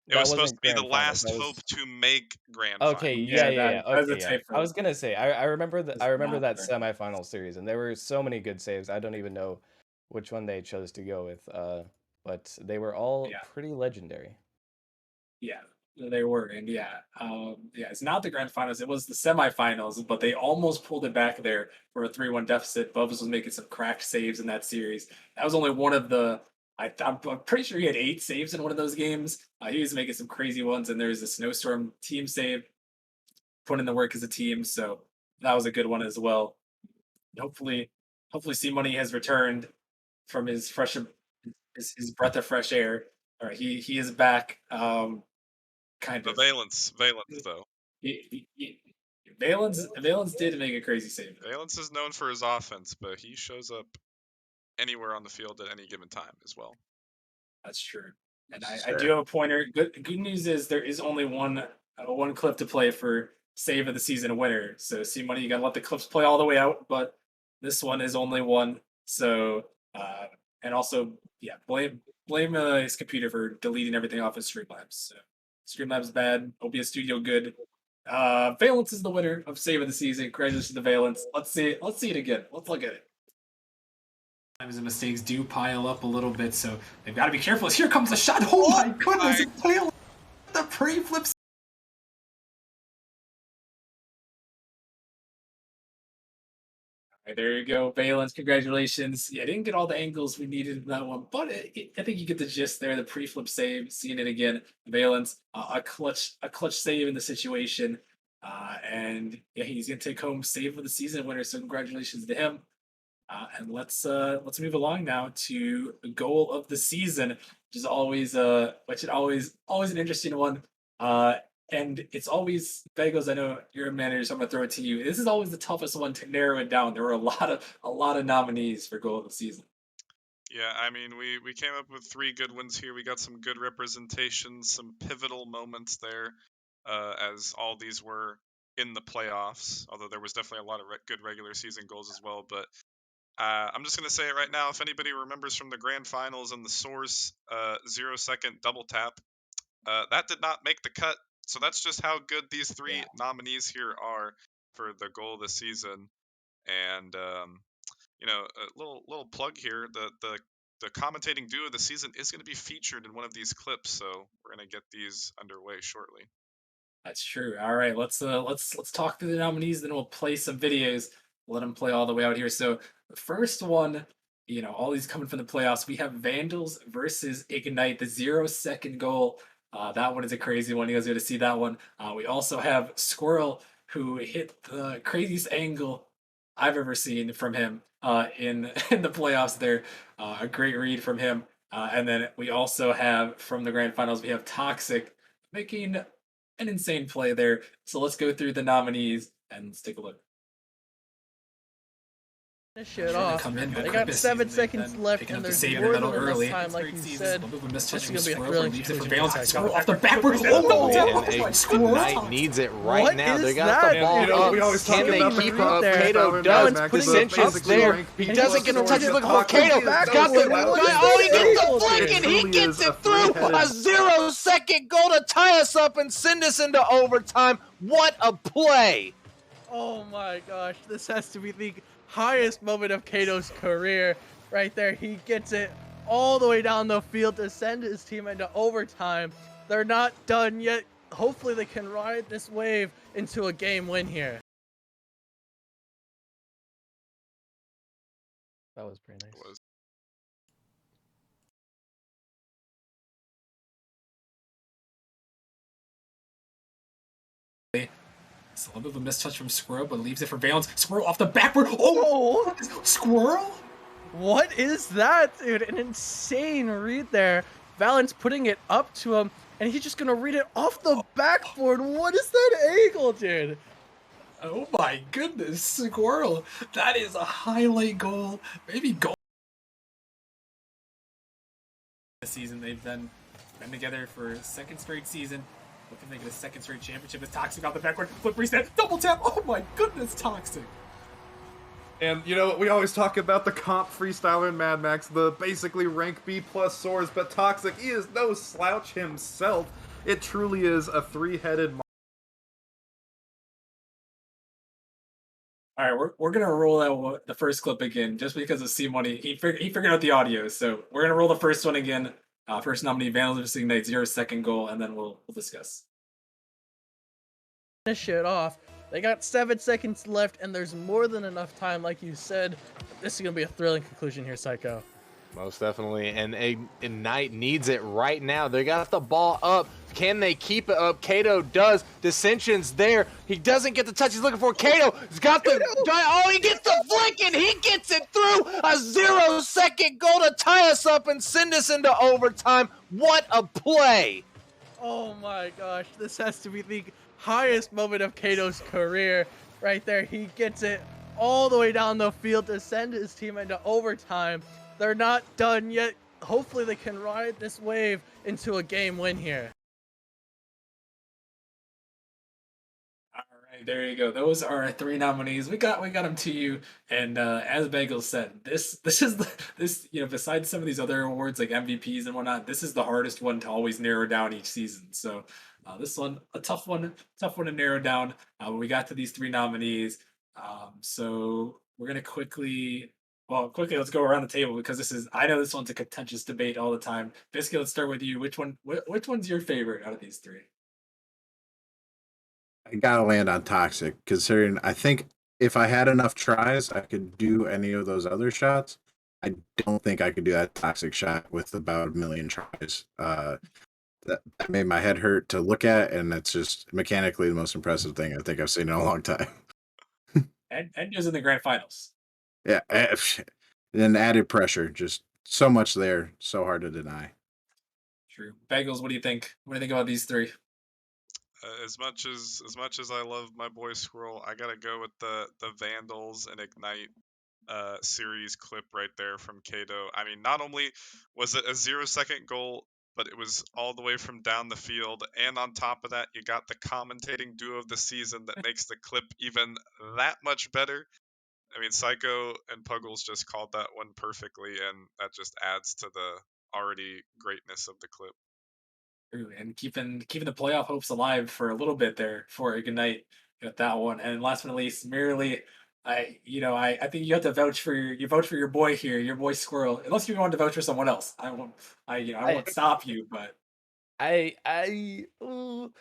It That was supposed wasn't to be the grand finals. last That was... hope to make grand Okay, finals. yeah. That was a Okay, yeah. typo. I was gonna say, I remember that. It's I remember not that there. semifinal series, and there were so many good saves. I don't even know which one they chose to go with. But they were all pretty legendary. Yeah, they were, and it's not the grand finals. It was the semifinals, but they almost pulled it back there for a 3-1 deficit. Bubbles was making some cracked saves in that series. That was only one of the. I'm pretty sure he had 8 saves in one of those games. He was making some crazy ones, and there's a Snowstorm team save, put in the work as a team. So that was a good one as well. Hopefully, C Money has returned from his his breath of fresh air. All right, he is back. Kind The of. Valence though. Valence did make a crazy save. Valence is known for his offense, but he shows up anywhere on the field at any given time as well. That's true. And I do have a pointer. Good news is there is only one clip to play for save of the season winner. So C Money, you gotta let the clips play all the way out, but this one is only one. So and also yeah, blame his computer for deleting everything off his Streamlabs. So Streamlabs bad, OBS Studio good. Valence is the winner of save of the season. Congratulations to Valence. Let's see it again. Let's look at it. Times and mistakes do pile up a little bit, so they've got to be careful. Here comes a shot. Oh my goodness! It's Valence. The pre-flip. Right, there you go, Valence. Congratulations. Yeah, I didn't get all the angles we needed in that one, but I think you get the gist there. The pre-flip save, seeing it again. Valence, a clutch save in the situation, and yeah, he's gonna take home save of the season winner. So congratulations to him. And let's move along now to the goal of the season, which is always an interesting one. And it's always Bagels. I know you're a manager, so I'm gonna throw it to you. This is always the toughest one to narrow it down. There were a lot of nominees for goal of the season. Yeah, I mean, we came up with 3 good ones here. We got some good representations, some pivotal moments there, as all these were in the playoffs. Although there was definitely a lot of good regular season goals as well. But I'm just gonna say it right now. If anybody remembers from the grand finals and the Source 0-second double tap, that did not make the cut. So that's just how good these 3 nominees here are for the goal of the season. And you know, a little plug here. The commentating duo of the season is going to be featured in one of these clips, so we're going to get these underway shortly. That's true. All right, let's talk through the nominees, then we'll play some videos. Let them play all the way out here. So the first one, you know, all these coming from the playoffs. We have Vandals versus Ignite, the 0-second goal. That one is a crazy one. You guys are going to see that one. We also have Squirrel, who hit the craziest angle I've ever seen from him in in the playoffs. There, a great read from him. And then we also have from the grand finals, we have Toxic making an insane play there. So let's go through the nominees and let's take a look. Shit off. They got 7 seconds left, and there's more than enough time, like you said. This is gonna be a thrilling conclusion. Off the backwards. Ignite needs it right now. They got the ball up. Can they keep up? Kato does. Decisions there. He doesn't get a touch. Looking for Kato. Got the. Oh, he gets the flick, and he gets it through. A 0-second goal to tie us up and send us into overtime. What a play! Oh my gosh, this has to be the highest moment of Kato's career right there. He gets it all the way down the field to send his team into overtime. They're not done yet. Hopefully they can ride this wave into a game win here. That was pretty nice. It's a little bit of a mistouch from Squirrel, but leaves it for Valence. Squirrel off the backward. Oh! Squirrel? What is that, dude? An insane read there. Valence putting it up to him, and he's just gonna read it off the backboard. What is that angle, dude? Oh my goodness, Squirrel. That is a highlight goal. Maybe goal. This season, they've been together for a second straight season. Looking to get a second straight championship with Toxic off the backward. Flip reset. Double tap. Oh my goodness, Toxic. And, you know, we always talk about the comp freestyler in Mad Max, the basically rank B plus swords, but Toxic, he is no slouch himself. It truly is a 3-headed monster. All right, we're gonna roll out the first clip again, just because of C Money. He figured out the audio, so we're gonna roll the first one again. First nominee, Vandals versus Ignite, 0-second goal, and then we'll discuss. This shit off. They got 7 seconds left, and there's more than enough time, like you said. This is gonna be a thrilling conclusion here, Psycho. Most definitely, and Ignite needs it right now. They got the ball up. Can they keep it up? Kato does. Dissension's there. He doesn't get the touch he's looking for. Kato has got the... Oh, he gets the flick, and he gets it through. A 0-second goal to tie us up and send us into overtime. What a play. Oh my gosh, this has to be the highest moment of Kato's career right there. He gets it all the way down the field to send his team into overtime. They're not done yet. Hopefully they can ride this wave into a game win here. All right, there you go. Those are our three nominees. We got them to you. And as Bagel said, this is this besides some of these other awards like MVPs and whatnot, this is the hardest one to always narrow down each season. So this one a tough one to narrow down. We got to these three nominees. So we're gonna quickly let's go around the table because I know this one's a contentious debate all the time. Biscuit, let's start with you. Which one's your favorite out of these three? I gotta land on toxic, considering I think if I had enough tries, I could do any of those other shots. I don't think I could do that toxic shot with about a million tries. That made my head hurt to look at, and it's just mechanically the most impressive thing I think I've seen in a long time. And is in the grand finals. Yeah, then added pressure, just so much there, so hard to deny. True. Bagels, what do you think? What do you think about these three? As much as I love my boy Squirrel, I gotta go with the Vandals and Ignite series clip right there from Kato. I mean, not only was it a 0 second goal, but it was all the way from down the field, and on top of that, you got the commentating duo of the season that makes the clip even that much better. I mean, Psycho and Puggles just called that one perfectly, and that just adds to the already greatness of the clip. True. And keeping the playoff hopes alive for a little bit there for Ignite. Got that one. And last but not least, merely I think you have to vouch for your boy here, your boy Squirrel. Unless you want to vouch for someone else. I I won't stop you, but ooh,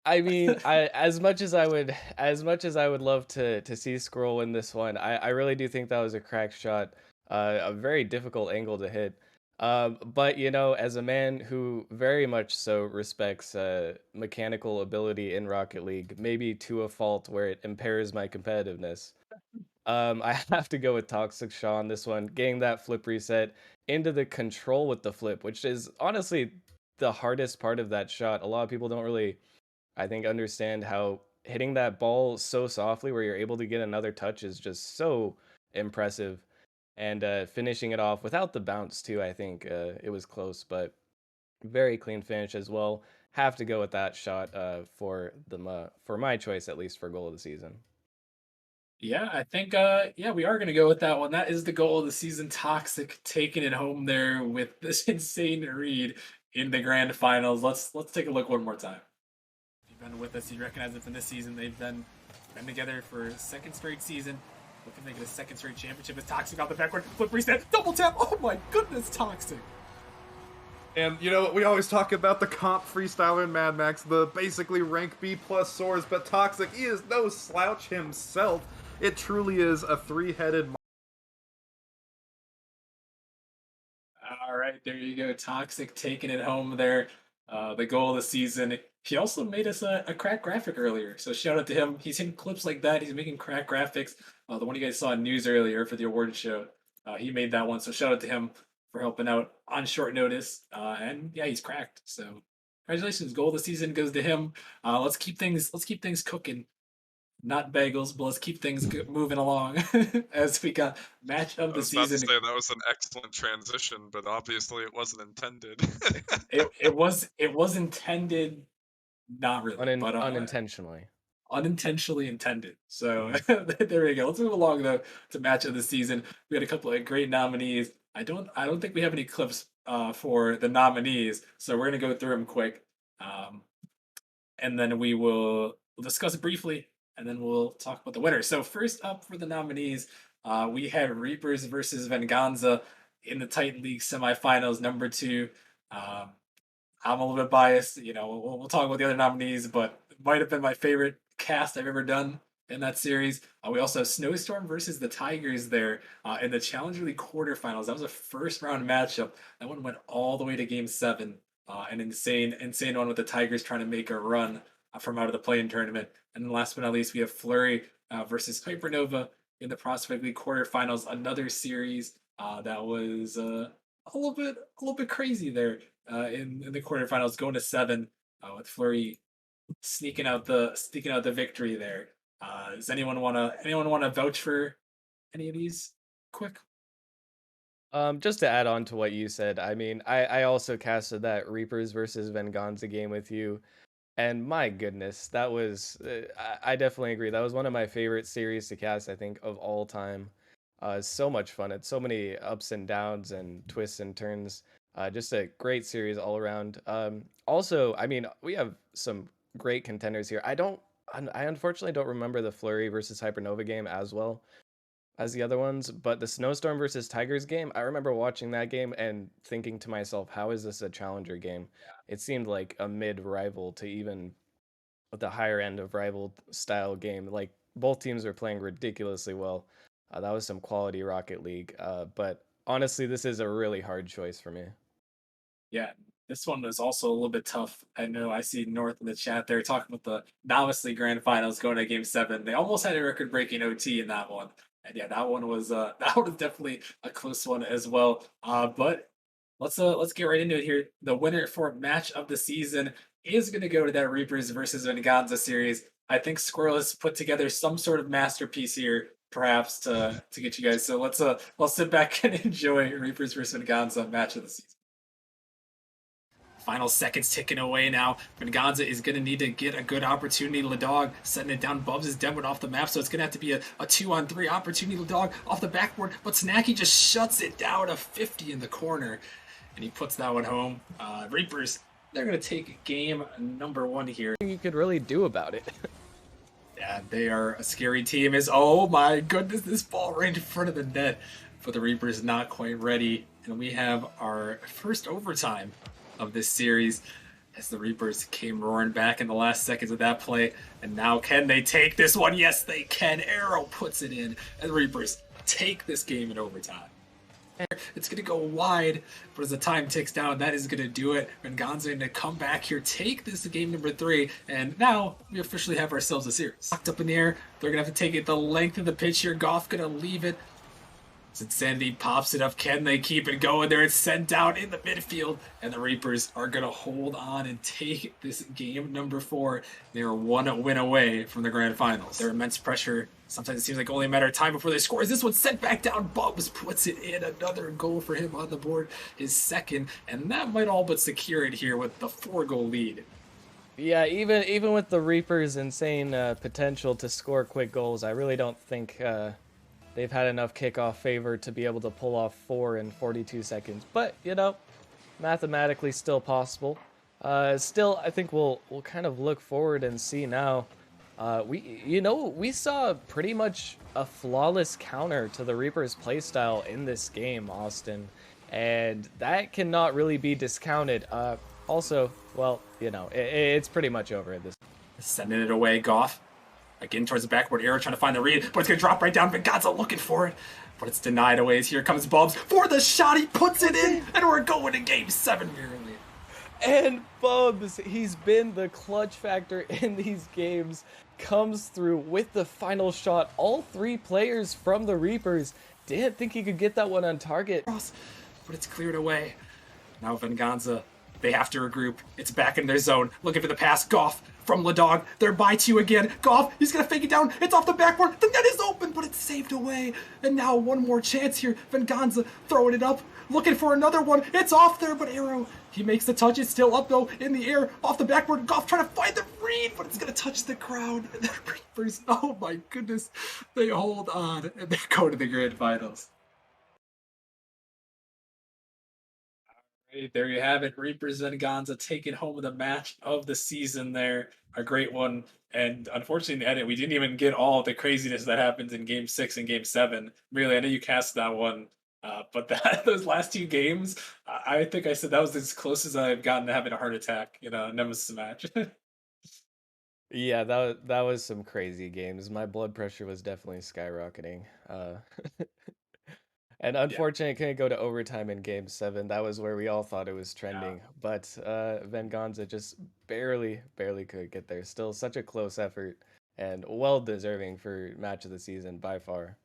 I mean, I as much as I would love to see Scroll win this one, I really do think that was a crack shot, a very difficult angle to hit. But as a man who very much so respects mechanical ability in Rocket League, maybe to a fault where it impairs my competitiveness, I have to go with Toxic Shaw on this one, getting that flip reset into the control with the flip, which is honestly the hardest part of that shot. A lot of people don't really, I think, understand how hitting that ball so softly where you're able to get another touch is just so impressive. And finishing it off without the bounce too, I think it was close, but very clean finish as well. Have to go with that shot for my choice at least for goal of the season. yeah, I think we are gonna go with that one. That is the goal of the season. Toxic taking it home there with this insane read in the grand finals. Let's take a look one more time. If you've been with us, you recognize it from this season. They've been together for a second straight season. Looking to make it a second straight championship. Is Toxic on the backward flip reset, double tap. Oh my goodness, Toxic. And we always talk about the comp freestyler in Mad Max, the basically rank B plus swords, but Toxic, he is no slouch himself. It truly is a three-headed. All right, there you go. Toxic taking it home there. The goal of the season. He also made us a crack graphic earlier. So shout out to him. He's hitting clips like that. He's making crack graphics. The one you guys saw in news earlier for the award show. He made that one. So shout out to him for helping out on short notice. And yeah, he's cracked. So congratulations. Goal of the season goes to him. Let's keep things cooking. Not bagels, but let's keep things moving along as we got match of I the was about to season. say that was an excellent transition, but obviously it wasn't intended. It was intended, not really, but Unintentionally. unintentionally intended. So there we go. Let's move along though to match of the season. We had a couple of great nominees. I don't think we have any clips for the nominees, so we're gonna go through them quick, and then we'll discuss briefly, and then we'll talk about the winner. So first up for the nominees, we had Reapers versus Venganza in the Titan League semifinals, number two. Um, I'm a little bit biased. We'll talk about the other nominees, but it might have been my favorite cast I've ever done in that series. We also have Snowstorm versus the Tigers there in the Challenger League quarterfinals. That was a first round matchup. That one went all the way to Game 7. An insane one with the Tigers trying to make a run from out of the play-in tournament. And then last but not least, we have Flurry versus Hypernova in the Prospect League quarterfinals. Another series that was a little bit crazy there in the quarterfinals, going to 7 with Flurry sneaking out the victory there. Does anyone wanna vouch for any of these? Quick. Just to add on to what you said, I mean, I also casted that Reapers versus Venganza game with you. And my goodness, that was I definitely agree. That was one of my favorite series to cast, I think, of all time. So much fun. It's so many ups and downs and twists and turns. Just a great series all around. Also, I mean, we have some great contenders here. I unfortunately don't remember the Flurry versus Hypernova game as well as the other ones, but the Snowstorm versus Tigers game, I remember watching that game and thinking to myself, how is this a challenger game? It seemed like a mid rival to even the higher end of rival style game. Like both teams were playing ridiculously well. That was some quality Rocket League. But honestly, this is a really hard choice for me. Yeah, this one was also a little bit tough. I know I see North in the chat there talking about the Novice League Grand Finals going to Game 7. They almost had a record-breaking OT in that one. And yeah, that one was that one was definitely a close one as well. But let's get right into it here. The winner for match of the season is going to go to that Reapers versus Venganza series. I think Squirrel has put together some sort of masterpiece here, perhaps to get you guys. So let's sit back and enjoy Reapers versus Venganza match of the season. Final seconds ticking away now. Venganza is going to need to get a good opportunity. Ladog setting it down. Bubs is demoed off the map, so it's going to have to be a 2-on-3 opportunity. Ladog off the backboard, but Snacky just shuts it down a 50 in the corner, and he puts that one home. Reapers, they're going to take game number 1 here. You could really do about it. Yeah, they are a scary team. Oh my goodness, this ball right in front of the net. But the Reapers not quite ready, and we have our first overtime of this series as the Reapers came roaring back in the last seconds of that play. And now can they take this one? Yes, they can. Arrow puts it in, and the Reapers take this game in overtime. It's going to go wide, but as the time ticks down, that is going to do it. Venganza going to come back here, take this to game number 3, and now we officially have ourselves a series. Locked up in the air, they're going to have to take it the length of the pitch here. Goff going to leave it. Insanity pops it up. Can they keep it going there? It's sent down in the midfield, and the Reapers are going to hold on and take this game number 4. They are 1 win away from the grand finals. Their immense pressure. Sometimes it seems like only a matter of time before they score. As this one's sent back down, Bubs puts it in. Another goal for him on the board, his second, and that might all but secure it here with the 4-goal lead. Yeah, even with the Reapers' insane potential to score quick goals, I really don't think they've had enough kickoff favor to be able to pull off 4 in 42 seconds. But, you know, mathematically still possible. Still, I think we'll kind of look forward and see now. We saw pretty much a flawless counter to the Reapers' playstyle in this game, Austin. And that cannot really be discounted. Also, well, you know, it's pretty much over at this. Sending it away, Goff. Again towards the backboard, Arrow trying to find the read, but it's going to drop right down. Venganza looking for it, but it's denied away as here comes Bubs for the shot. He puts it in, and we're going to game 7 merrily. And Bubs, he's been the clutch factor in these games, comes through with the final shot. All 3 players from the Reapers didn't think he could get that one on target. But it's cleared away. Now Venganza, they have to regroup. It's back in their zone, looking for the pass. Goff from Ladog. They're by 2 again. Goff, he's going to fake it down. It's off the backboard. The net is open, but it's saved away. And now one more chance here. Venganza throwing it up, looking for another one. It's off there, but Arrow, he makes the touch. It's still up, though, in the air, off the backboard. Goff trying to find the read, but it's going to touch the crowd. And the Reapers, oh my goodness, they hold on, and they go to the grand finals. There you have it. Reapers Venganza taking home the match of the season there. A great one. And unfortunately, in the edit, we didn't even get all the craziness that happens in game 6 and game 7. Really, I know you cast that one. But those last 2 games, I think I said that was as close as I've gotten to having a heart attack in a Nemesis match. Yeah, that was some crazy games. My blood pressure was definitely skyrocketing. And unfortunately, it couldn't go to overtime in Game 7. That was where we all thought it was trending. Yeah. But Venganza just barely could get there. Still such a close effort and well deserving for match of the season by far.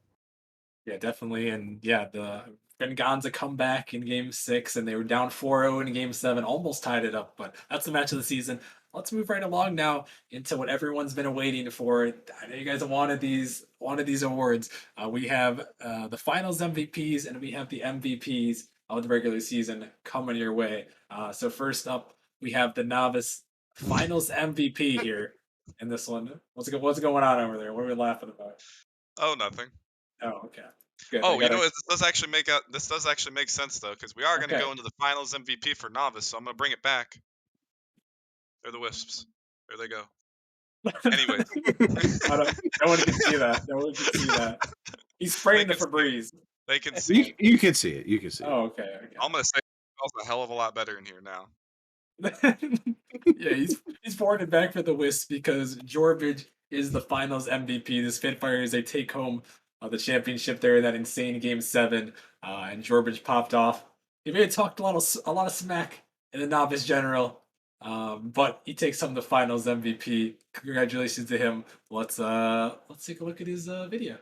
Yeah, definitely. And yeah, the Venganza comeback in game 6, and they were down 4-0 in game 7, almost tied it up, but that's the match of the season. Let's move right along now into what everyone's been waiting for. I know you guys wanted these awards. We have the finals MVPs, and we have the MVPs of the regular season coming your way. So first up, we have the novice Finals MVP here in this one. What's going on over there? What are we laughing about? Oh, nothing. Oh, okay. Good. I Oh, you know gotta. what? This does actually make sense though, because we are going to Okay. go into the finals MVP for novice, so I'm going to bring it back. They're the Wisps. There they go. Anyways, No one can see that. No one can see that. He's they spraying the can see it. Febreze. They can see it. You can see it. You can see it. Oh, okay. I'm going to say it smells a hell of a lot better in here now. Yeah, he's forward it back for the Wisps because Jorbridge is the Finals MVP. The Spitfires they take home the championship there in that insane Game 7, and Jorbridge popped off. He may have talked a lot of smack in the novice general, but he takes home the Finals MVP. Congratulations to him. Let's take a look at his video.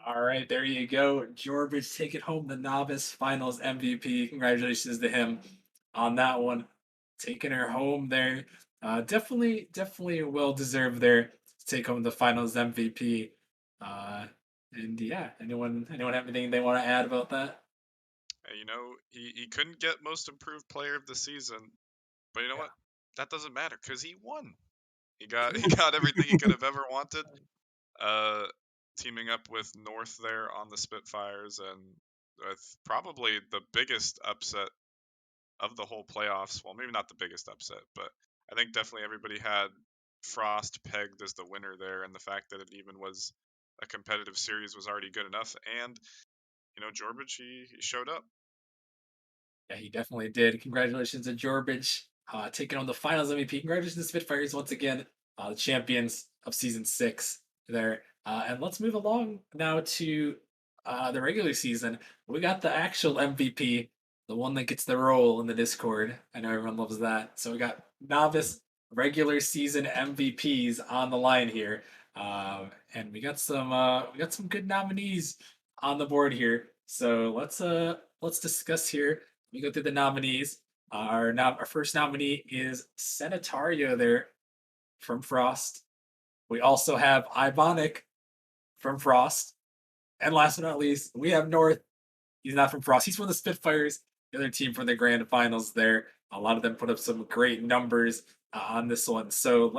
All right, there you go. Jorbridge taking home the novice finals MVP. Congratulations to him on that one. Taking her home there. Definitely well deserved there to take home the finals MVP. And yeah, anyone have anything they want to add about that? And, he couldn't get most improved player of the season, but you know what? That doesn't matter because he won. He got everything he could have ever wanted. Teaming up with North there on the Spitfires, and with probably the biggest upset of the whole playoffs. Well, maybe not the biggest upset, but I think definitely everybody had Frost pegged as the winner there, and the fact that it even was a competitive series was already good enough. And Jorbridge, he showed up. Yeah, he definitely did. Congratulations to Jorbridge, taking on the finals MVP. Congratulations to Spitfires once again, the champions of season 6 there. And let's move along now to the regular season. We got the actual MVP, the one that gets the role in the Discord. I know everyone loves that. So we got novice regular season MVPs on the line here. And we got some good nominees on the board here. So let's discuss here. We go through the nominees. Our first nominee is Sanitario there from Frost. We also have Ibonic from Frost. And last but not least, we have North. He's not from Frost. He's from the Spitfires, the other team from the grand finals there. A lot of them put up some great numbers on this one. So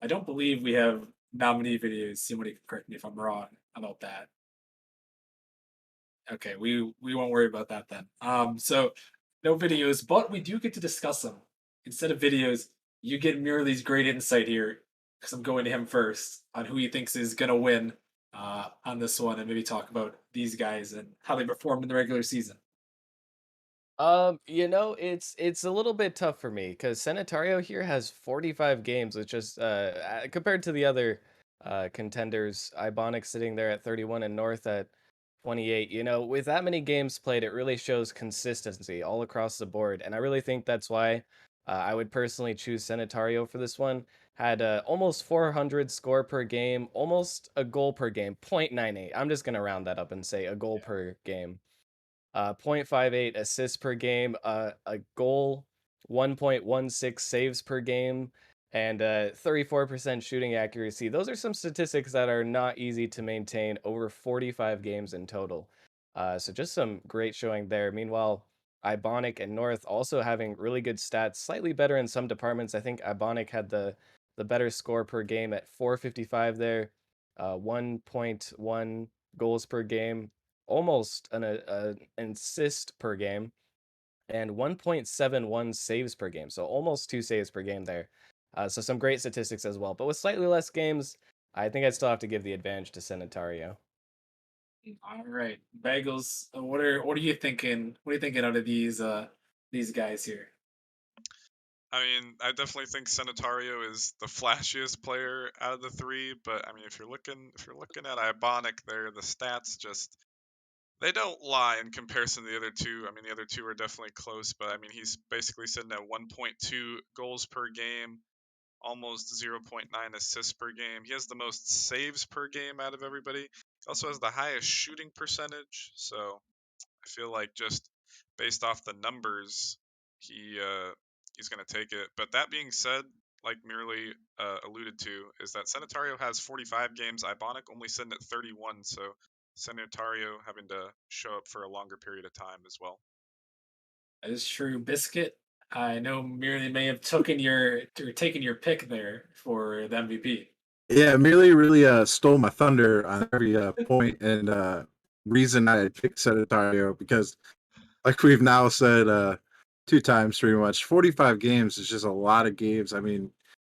I don't believe we have nominee videos. Somebody can correct me if I'm wrong about that. Okay, we won't worry about that then. So no videos, but we do get to discuss them. Instead of videos, you get Murley's great insight here, because I'm going to him first on who he thinks is gonna win on this one, and maybe talk about these guys and how they performed in the regular season. It's a little bit tough for me because Sanitario here has 45 games, which is compared to the other contenders, Ibonic sitting there at 31 and North at 28. With that many games played, it really shows consistency all across the board, and I really think that's why I would personally choose Sanitario for this one. Had almost 400 score per game, almost a goal per game, 0.98. I'm just gonna round that up and say a goal per game. 0.58 assists per game, a goal, 1.16 saves per game, and 34% shooting accuracy. Those are some statistics that are not easy to maintain over 45 games in total. So just some great showing there. Meanwhile, Ibonic and North also having really good stats, slightly better in some departments. I think Ibonic had the better score per game at 455 there, 1.1 goals per game, almost an assist per game, and 1.71 saves per game. So almost 2 saves per game there. So some great statistics as well. But with slightly less games, I think I'd still have to give the advantage to Sanitario. All right, Bagels. What are you thinking? What are you thinking out of these guys here? I mean, I definitely think Senatario is the flashiest player out of the three, but I mean, if you're looking at Ibonic there, the stats just they don't lie in comparison to the other two. I mean, the other two are definitely close, but I mean, he's basically sitting at 1.2 goals per game, almost zero point 0.9 assists per game. He has the most saves per game out of everybody. He also has the highest shooting percentage, so I feel like just based off the numbers, he's going to take it. But that being said, like merely alluded to, is that Sanitario has 45 games, Ibonic only sitting at 31, so Sanitario having to show up for a longer period of time as well. That is true, Biscuit. I know Merely may have taken your pick there for the MVP. Yeah, Merely really stole my thunder on every point and reason I picked Sedentario because, like we've now said 2 times pretty much, 45 games is just a lot of games. I mean,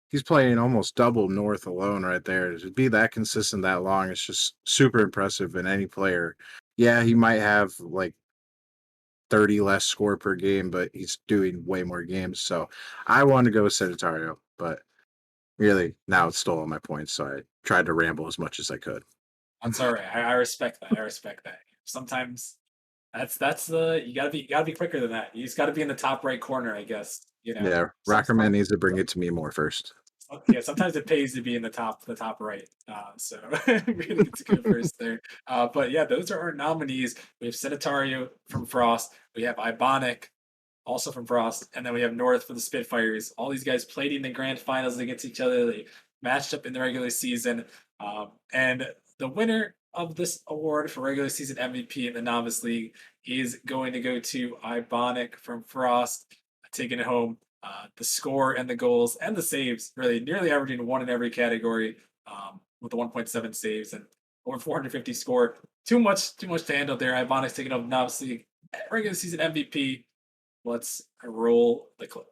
he's playing almost double North alone right there. To be that consistent that long, it's just super impressive in any player. Yeah, he might have like 30 less score per game, but he's doing way more games. So I want to go with Sedentario, but really now it's stolen my points, so I tried to ramble as much as I could. That's all right. I respect that. I respect that. Sometimes that's the you gotta be quicker than that. You just gotta be in the top right corner, I guess. Yeah, Rockerman needs to bring it to me more first. Yeah, sometimes it pays to be in the top right. So really good to go first there. But yeah, those are our nominees. We have Senatario from Frost. We have Ibonic, also from Frost, and then we have North for the Spitfires. All these guys played in the grand finals against each other. They matched up in the regular season, and the winner of this award for regular season MVP in the Novice League is going to go to Ibonic from Frost, taking it home. The score and the goals and the saves, really nearly averaging one in every category, with the 1.7 saves and over 450 score. Too much to handle there. Ibonic's taking home Novice League regular season MVP. Let's roll the clip.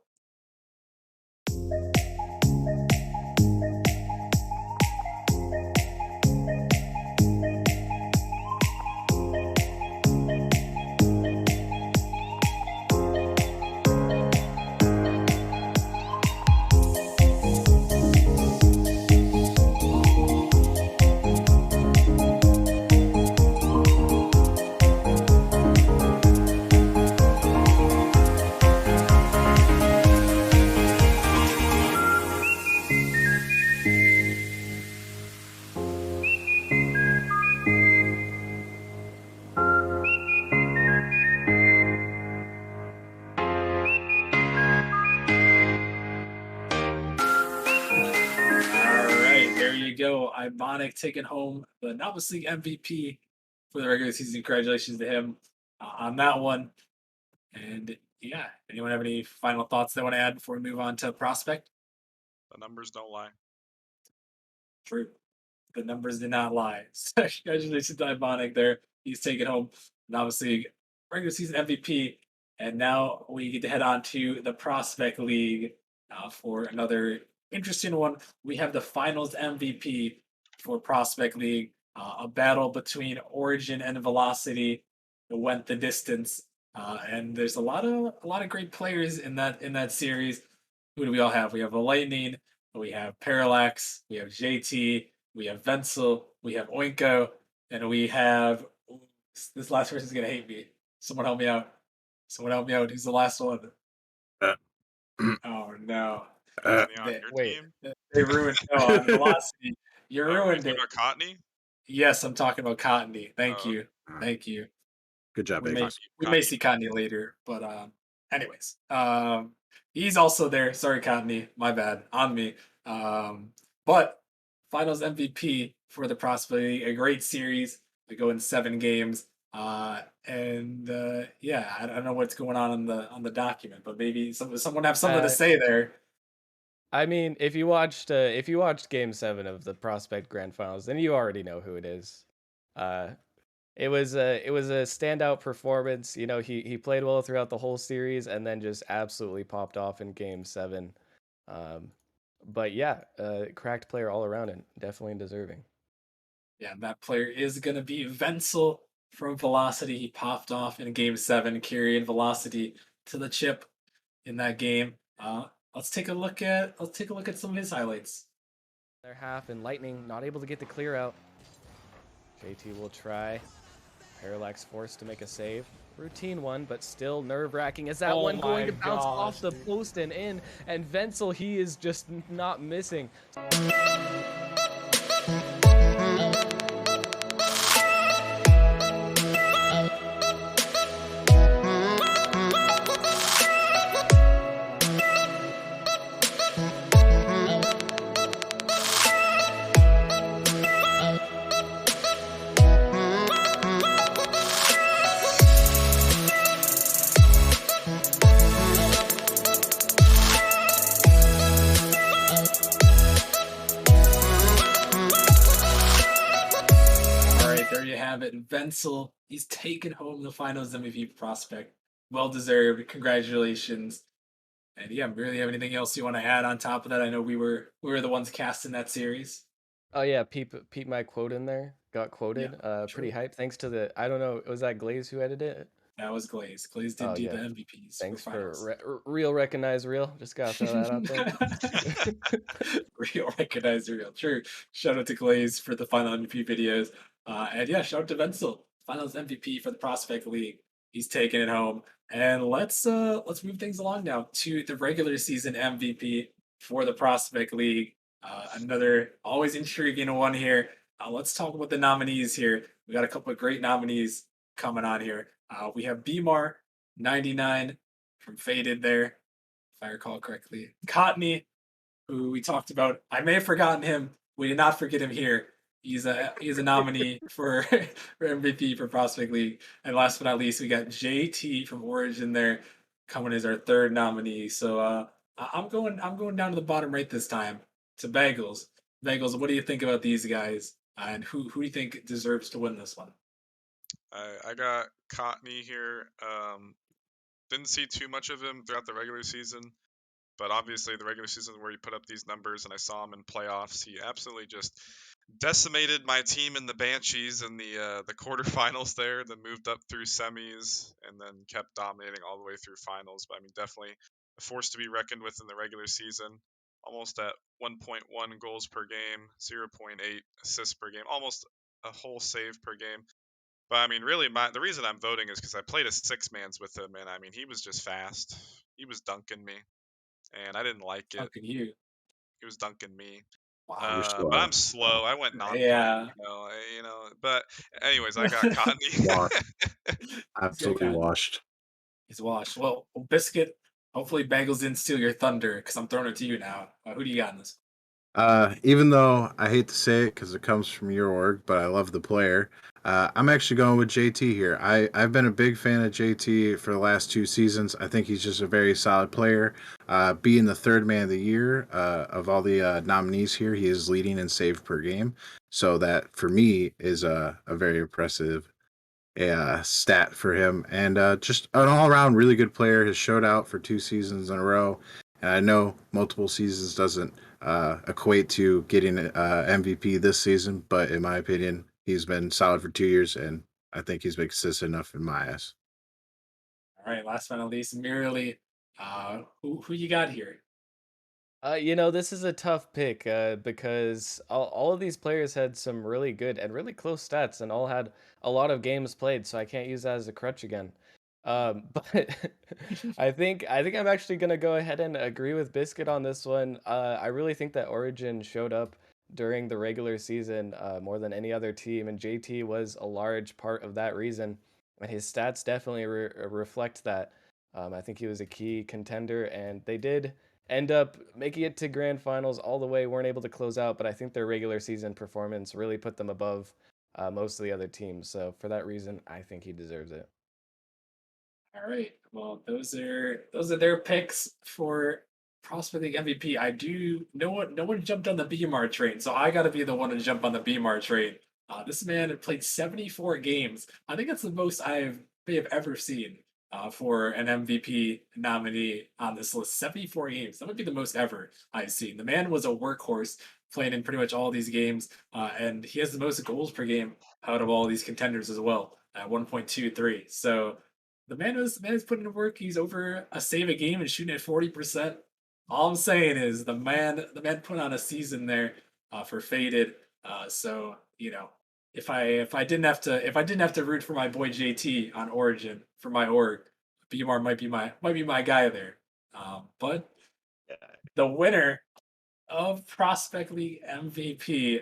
All right, there you go. Ibonic taking home the Novice League MVP for the regular season. Congratulations to him on that one. And yeah, anyone have any final thoughts they want to add before we move on to prospect? The numbers don't lie. True. The numbers did not lie. So congratulations to Ibonic there. He's taken home, and obviously, regular season MVP. And now we get to head on to the Prospect League for another interesting one. We have the Finals MVP for Prospect League, a battle between Origin and Velocity that went the distance. And there's a lot of great players in that series. Who do we all have? We have the Lightning, we have Parallax, we have JT, we have Venzel, we have Oinko, and we have this last person's gonna hate me. Someone help me out. Someone help me out. Who's the last one? Uh, Oh no. uh, Is he on They, your Wait. team? they ruined on Velocity. You Are you ruined talking it. about Cottony? Yes, I'm talking about Cottony. Thank Oh, you. Thank you. Good job, We may Bagels. we may see Cottony later, but anyways, he's also there. Sorry, Cottony, my bad, on me. But Finals MVP for the Prospect, a great series. We go in 7 games, and yeah, I don't know what's going on the document, but maybe someone have something to Uh, say there. I mean, if you watched Game 7 of the Prospect Grand Finals, then you already know who it is. Uh, it was a standout performance. You know, he played well throughout the whole series, and then just absolutely popped off in Game 7. Um, but yeah, cracked player all around, and definitely deserving. Yeah, that player is going to be Wenzel from Velocity. He popped off in Game 7, carrying Velocity to the chip in that game. Let's take a look at some of his highlights. Their half and Lightning not able to get the clear out. JT will try. Parallax forced to make a save. Routine one, but still nerve-wracking. Is that Oh one going to my bounce off gosh, the dude. post and in? And Wenzel, he is just not missing. All right, there you have it. Wenzel, he's taken home the Finals MVP prospect. Well deserved. Congratulations. And yeah, really have anything else you want to add on top of that? I know we were the ones casting that series. Oh yeah, peep my quote in there. Got Yeah, quoted. Pretty sure. hype. Thanks to the, I don't know, was that Glaze who edited it? That was Glaze. Glaze did Oh do yeah. the MVPs for Thanks for finals. real recognize real. Just gotta throw that out there. Real recognize real. True. Shout out to Glaze for the final MVP videos. And yeah, shout out to Wenzel, finals MVP for the Prospect League. He's taking it home. And let's move things along now to the regular season MVP for the Prospect League. Another always intriguing one here. Let's talk about the nominees here. We got a couple of great nominees coming on here. We have Bmar 99 from Faded there, if I recall correctly. Cottony, who we talked about. I may have forgotten him. We did not forget him here. He's a nominee for, for MVP for Prospect League. And last but not least, we got JT from Origin there coming as our third nominee. So I'm going down to the bottom right this time to Bagels. Bagels, what do you think about these guys? And who do you think deserves to win this one? I got Cottony here. Didn't see too much of him throughout the regular season, but obviously the regular season where he put up these numbers and I saw him in playoffs, he absolutely just decimated my team in the Banshees in the quarterfinals there, then moved up through semis and then kept dominating all the way through finals. But I mean, definitely a force to be reckoned with in the regular season. Almost at 1.1 goals per game, 0.8 assists per game, almost a whole save per game. But I mean, really, the reason I'm voting is because I played a six mans with him, and I mean, he was just fast. He was dunking me, and I didn't like it. Fucking you. He was dunking me. Wow. You're But slow. I'm slow. I went non-point, Yeah. But anyways, I got Cotney. Washed. He's got Absolutely Cottony. washed. He's washed. Well, Biscuit, hopefully Bagels didn't steal your thunder because I'm throwing it to you now. Who do you got in this? Even though I hate to say it because it comes from your org, but I love the player. I'm actually going with JT here. I've been a big fan of JT for the last 2 seasons. I think he's just a very solid player. Being the third man of the year of all the nominees here, he is leading in save per game. So that for me is a very impressive stat for him, and just an all-around really good player. Has showed out for 2 seasons in a row, and I know multiple seasons doesn't equate to getting MVP this season, but in my opinion, he's been solid for 2 years, and I think he's been consistent enough in my eyes. All right, last but not least, Mirrorly. Who you got here? This is a tough pick because all of these players had some really good and really close stats and all had a lot of games played, so I can't use that as a crutch again. But I think I'm actually gonna go ahead and agree with Biscuit on this one. I really think that Origin showed up during the regular season more than any other team, and JT was a large part of that reason. And his stats definitely reflect that. I think he was a key contender, and they did end up making it to grand finals all the way, weren't able to close out, but I think their regular season performance really put them above most of the other teams. So for that reason, I think he deserves it. All right. Well, those are their picks for Prospect League MVP. I do no one jumped on the BMR train, so I got to be the one to jump on the BMR train. This man had played 74 games. I think that's the most may have ever seen for an MVP nominee on this list. 74 games. That would be the most ever I've seen. The man was a workhorse playing in pretty much all these games, and he has the most goals per game out of all these contenders as well at 1.23. So the man is putting in work. He's over a save a game and shooting at 40%. All I'm saying is the man put on a season there for faded. So if I didn't have to root for my boy JT on Origin for my org, BMR might be my guy there. But the winner of Prospect League MVP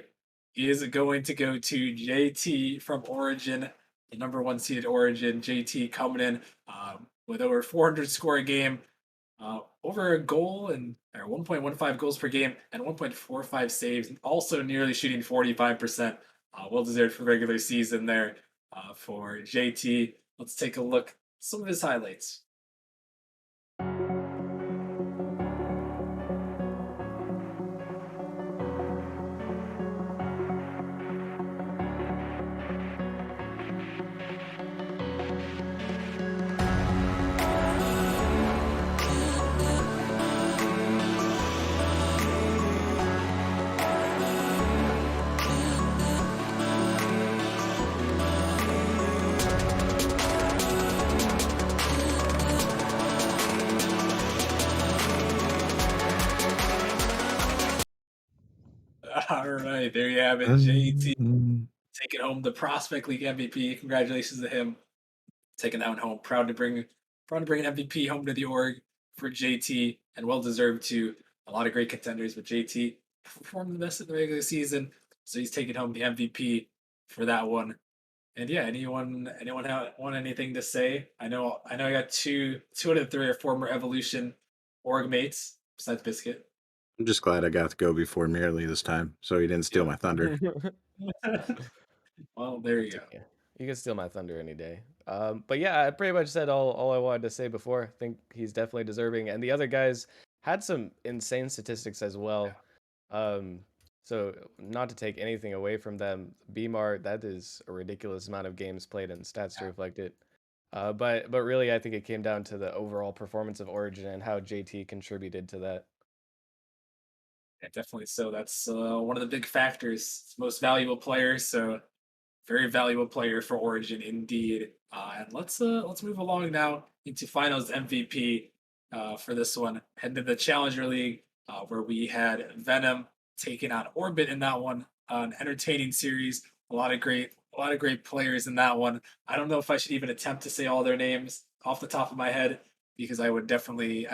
is going to go to JT from Origin, the number one seeded Origin. JT coming in with over 400 score a game, over a goal and or 1.15 goals per game and 1.45 saves, and also nearly shooting 45%. Well deserved for regular season there for JT. Let's take a look at some of his highlights. All right, there you have it. JT taking home the Prospect League MVP. Congratulations to him taking that one home. Proud to bring an MVP home to the org for JT, and well deserved to a lot of great contenders. But JT performed the best in the regular season, so he's taking home the MVP for that one. And yeah, anyone want anything to say? I know I got two out of the three are former Evolution org mates besides Biscuit. I'm just glad I got to go before Merely this time, so he didn't steal my thunder. Well, there you It's go. okay. You can steal my thunder any day. But yeah, I pretty much said all I wanted to say before. I think he's definitely deserving. And the other guys had some insane statistics as well. So not to take anything away from them, BMAR, that is a ridiculous amount of games played and stats to reflect it. But really, I think it came down to the overall performance of Origin and how JT contributed to that. Yeah, definitely. So that's one of the big factors. Most valuable player. So very valuable player for Origin indeed. And let's move along now into Finals MVP for this one. Heading to the Challenger League, where we had Venom taking on Orbit in that one. An entertaining series. A lot of great players in that one. I don't know if I should even attempt to say all their names off the top of my head because I would definitely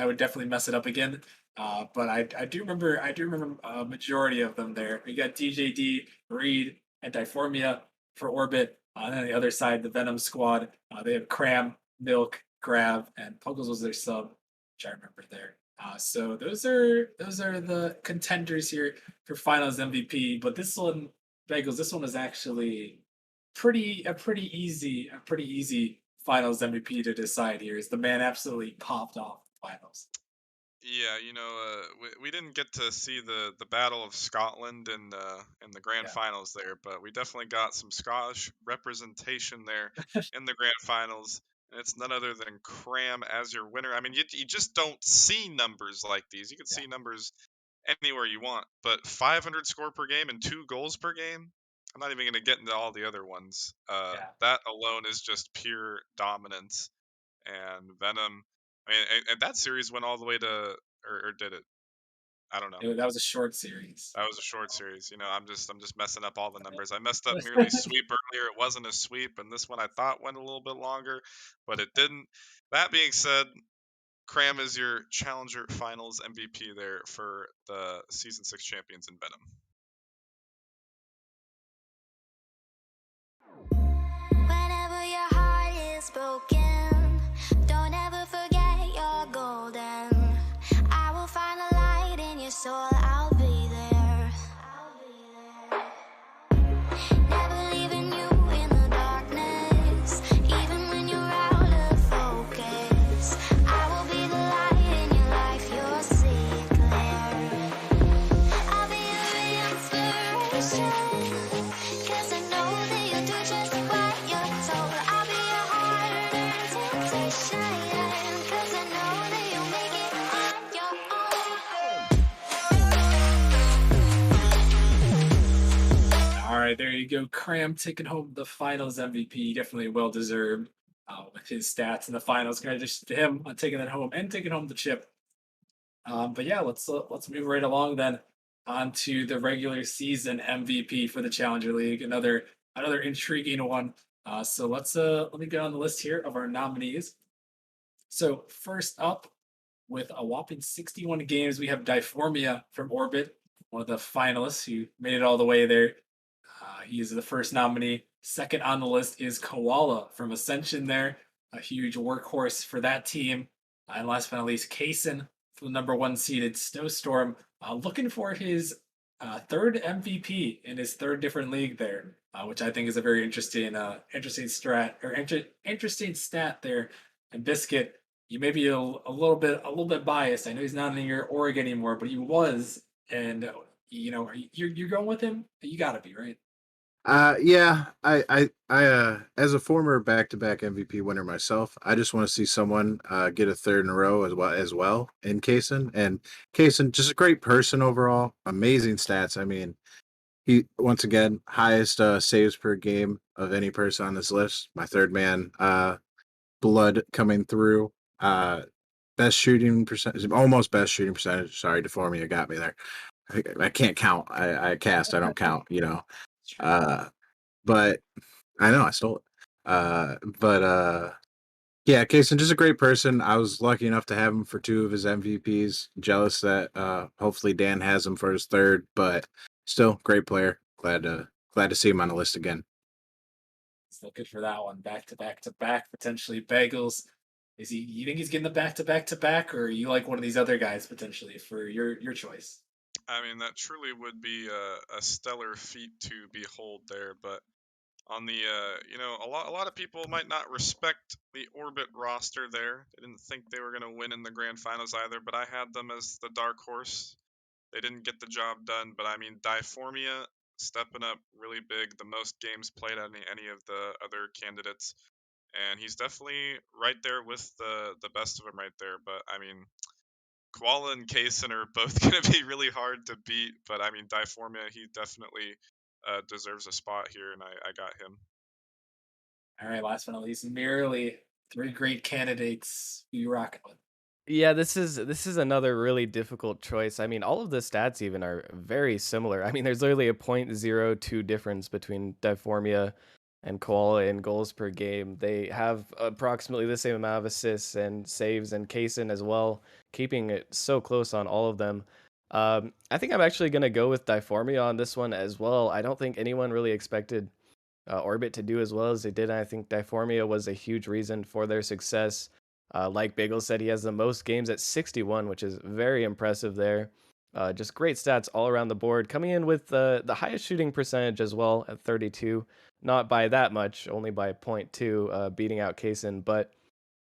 mess it up again. But I do remember a majority of them there. We got DJD, Reed, and Diformia for Orbit. And then on the other side, the Venom squad, they have Cram, Milk, Grav, and Puggles was their sub, which I remember there. So those are the contenders here for Finals MVP. But this one, Bagels, this one was actually a pretty easy Finals MVP to decide here. Is the man absolutely popped off the Finals? Yeah, we didn't get to see the Battle of Scotland in the grand Yeah. finals there, but we definitely got some Scottish representation there in the grand finals, and it's none other than Cram as your winner. I mean, you just don't see numbers like these. You can see numbers anywhere you want, but 500 score per game and 2 goals per game. I'm not even going to get into all the other ones. That alone is just pure dominance. And Venom, I mean, and that series went all the way to, or did it? I don't know. That was a short series. That was a short series. I'm just messing up all the numbers. I messed up merely sweep earlier. It wasn't a sweep, and this one I thought went a little bit longer, but it didn't. That being said, Cram is your Challenger Finals MVP there for the Season 6 champions in Venom. Whenever your heart is broken, don't ever forget you're golden. I will find a light in your soul, I'll be there. Never leaving you in the darkness, even when you're out of focus. I will be the light in your life, you'll see it clear. I'll be your inspiration, 'cause I know that you'll do just what you're told. I'll be your heart and temptation, 'cause I know that you'll make it on your own. right, there you go. Cram taking home the finals MVP. Definitely well deserved with his stats in the finals. Congratulations to him on taking that home and taking home the chip. But yeah, let's move right along then on to the regular season MVP for the Challenger League. Another intriguing one. So let me get on the list here of our nominees. So first up, with a whopping 61 games, we have Diformia from Orbit, one of the finalists who made it all the way there. He is the first nominee. Second on the list is Koala from Ascension there, a huge workhorse for that team. And last but not least, Kaysen from the number one seeded Snowstorm, looking for his third MVP in his third different league there, which I think is a very interesting stat there. And Biscuit, you may be a little bit biased. I know he's not in your org anymore, but he was, and you're going with him. You got to be right. Yeah, as a former back-to-back MVP winner myself, I just want to see someone get a third in a row as well in Kaysen. And Kaysen, just a great person overall, amazing stats. I mean, he once again highest saves per game of any person on this list. My third man, blood coming through. Best shooting percentage, almost best shooting percentage. Sorry, Deformia got me there. I can't count. I cast. I don't count. But I know I stole it. Yeah, Kaysen, just a great person. I was lucky enough to have him for two of his MVPs. Jealous that hopefully Dan has him for his third, but still great player. Glad to see him on the list again. Still good for that one. Back to back to back, potentially Bagels. You think he's getting the back to back to back, or you like one of these other guys potentially for your choice? I mean, that truly would be a stellar feat to behold there. But on the, a lot of people might not respect the Orbit roster there. They didn't think they were going to win in the grand finals either, but I had them as the dark horse. They didn't get the job done, but I mean, Diformia stepping up really big, the most games played on any of the other candidates. And he's definitely right there with the best of them right there. But I mean, Koala and Kaysen are both going to be really hard to beat, but I mean, Diformia, he definitely deserves a spot here, and I got him. All right, last but not least, merely three great candidates. Who you rocking with? Yeah, this is another really difficult choice. I mean, all of the stats even are very similar. I mean, there's literally a .02 difference between Diformia and Koala in goals per game. They have approximately the same amount of assists and saves and Kaysen as well, keeping it so close on all of them. I think I'm actually going to go with Diformia on this one as well. I don't think anyone really expected Orbit to do as well as they did. I think Diformia was a huge reason for their success. Like Bagel said, he has the most games at 61, which is very impressive there. Just great stats all around the board. Coming in with the highest shooting percentage as well at 32. Not by that much, only by 0.2, beating out Kaysen. But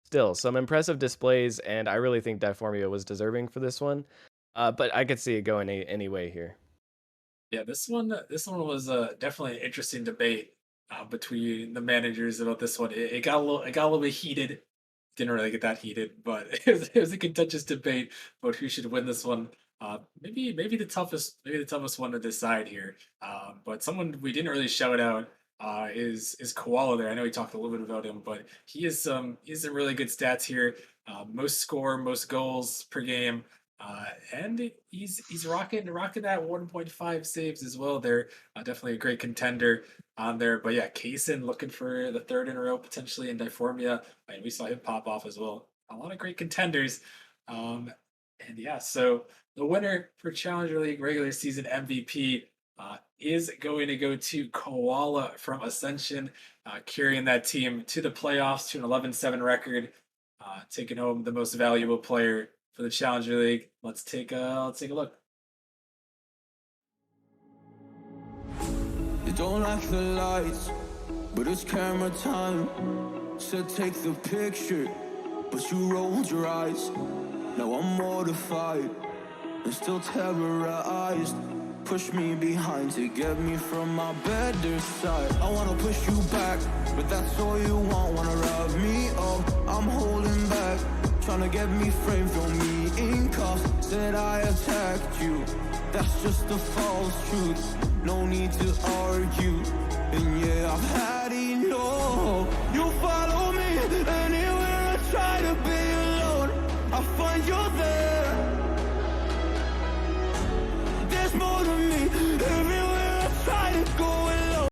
still, some impressive displays, and I really think Diformia was deserving for this one. But I could see it going any way here. Yeah, this one was definitely an interesting debate between the managers about this one. It got a little bit heated. Didn't really get that heated, but it was a contentious debate about who should win this one. Maybe the toughest one to decide here. But someone we didn't really shout out is Koala there. I know we talked a little bit about him, but he has some really good stats here. Most score, most goals per game. And he's rocking that 1.5 saves as well. They're definitely a great contender on there. But yeah, Kaysen looking for the third in a row potentially in Diformia, and we saw him pop off as well. A lot of great contenders. And yeah, so the winner for Challenger League regular season MVP is going to go to Koala from Ascension, carrying that team to the playoffs to an 11-7 record, taking home the most valuable player for the Challenger League. Let's take a look. You don't like the lights, but it's camera time. Said take the picture, but you rolled your eyes. Now I'm mortified and still terrorized. Push me behind to get me from my better side. I wanna push you back, but that's all you want. Wanna wrap me up, I'm holding back. Tryna get me framed, throw me in cuffs. Said I attacked you, That's just a false truth. No need to argue. And yeah, I've had enough. You follow me anywhere I try to be alone. I find you there. There's more to me everywhere I try to go alone.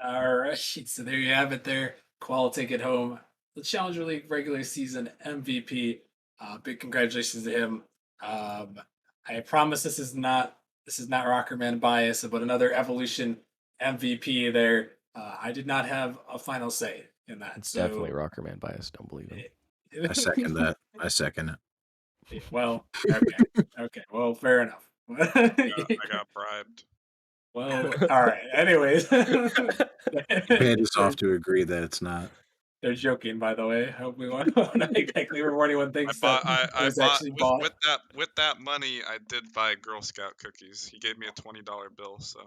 All right, so there you have it. There, Qual take it home. The Challenger League regular season MVP. Big congratulations to him. I promise this is not Rockerman bias, but another Evolution MVP there. I did not have a final say in that. It's So definitely Rockerman bias. Don't believe him. I second that. I second it. Well, okay, okay. Well, fair enough. I got bribed. Well, all right. Anyways, Paid us off to agree that it's not. they're joking, by the way. Hope we want to exactly before anyone I thinks bought. that it I was bought actually bought. with that money. I did buy Girl Scout cookies. He gave me a $20 bill, so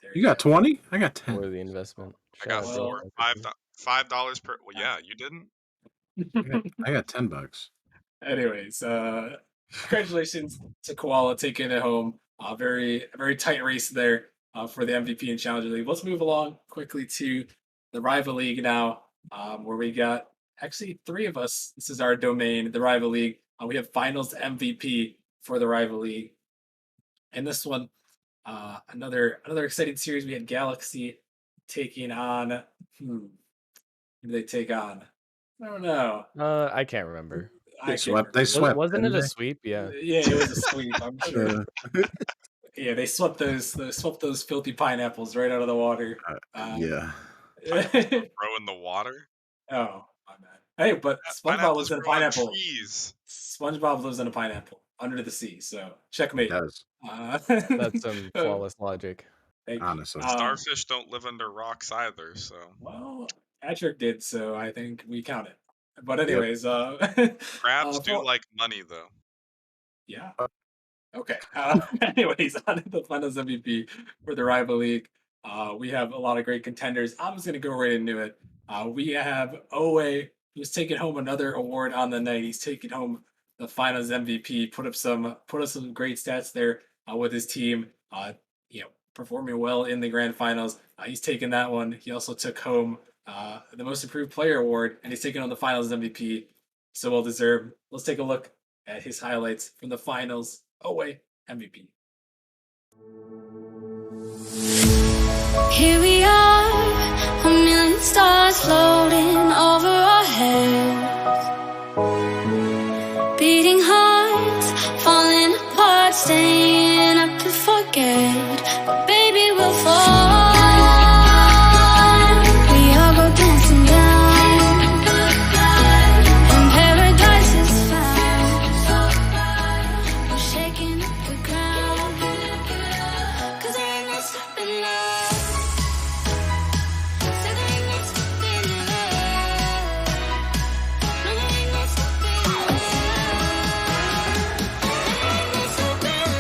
There You got go. 20? I got 10. Worthy investment. I got Shout out Well, Bill. $5 per. Well, yeah, you didn't. I got $10. Anyways, congratulations to Koala taking it home. Very tight race there for the MVP and Challenger League. Let's move along quickly to the Rival League now, where we got actually three of us. This is our domain, the Rival League. We have Finals MVP for the Rival League. And this one, another exciting series. We had Galaxy taking on. Who did they take on? I don't know. I can't remember. They I can't swept. They remember. swept. Wasn't it didn't a they? sweep? Yeah. Yeah, it was a sweep. I'm sure. Uh, Yeah, they swept those filthy pineapples right out of the water. yeah. Grow in the water. Oh, my bad. Hey, but SpongeBob Pineapples lives in a grow on pineapple. trees. SpongeBob lives in a pineapple under the sea. So checkmate. Does That's some flawless logic. Thank you. honestly. Starfish don't live under rocks either, so Well, Patrick did, so I think we count it. But Yep. anyways, crabs do for- like money though. yeah. Okay. Anyways, on to the Finals MVP for the Rival League. We have a lot of great contenders. I'm just gonna go right into it. We have Owe, who's taking home another award on the night. He's taking home the Finals MVP. Put up some great stats there with his team. Performing well in the Grand Finals. He's taken that one. He also took home the Most Improved Player award, and he's taking on the Finals MVP. So well deserved. Let's take a look at his highlights from the Finals. Owe MVP. Here we are, a million stars floating over our heads. Beating hearts, falling apart, staying up to forget. But baby, we'll fall. We all go dancing down, and paradise is found. We're shaking up the ground, 'cause there ain't no stopping us. So there ain't no stopping us. No, there ain't no stopping us. There ain't no stopping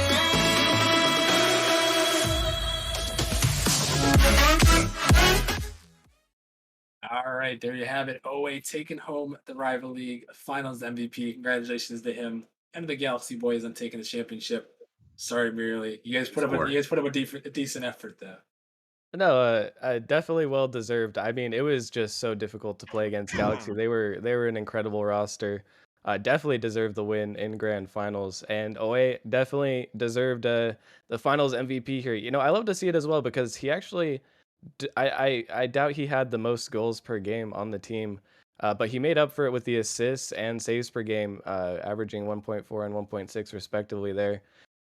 All right, there you have it. Owe taking home the Rival League Finals MVP. Congratulations to him and the Galaxy boys on taking the championship. Sorry, merely you guys put up Score. a decent effort though. No, definitely well deserved. I mean, it was just so difficult to play against Galaxy. They were an incredible roster. Definitely deserved the win in Grand Finals, and Oe definitely deserved the Finals MVP here. I love to see it as well because he actually, I doubt he had the most goals per game on the team, but he made up for it with the assists and saves per game, averaging 1.4 and 1.6 respectively there.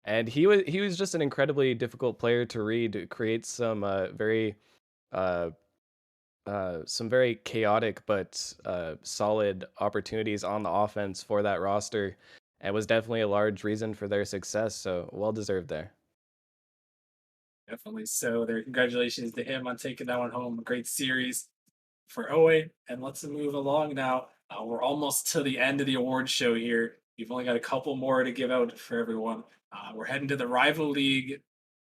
And he was just an incredibly difficult player to read. Creates uh, some very chaotic but solid opportunities on the offense for that roster, and was definitely a large reason for their success. So well deserved there. Definitely. So there, congratulations to him on taking that one home. A great series for Owe. And let's move along now. We're almost to the end of the award show here. We've only got a couple more to give out for everyone. We're heading to the Rival League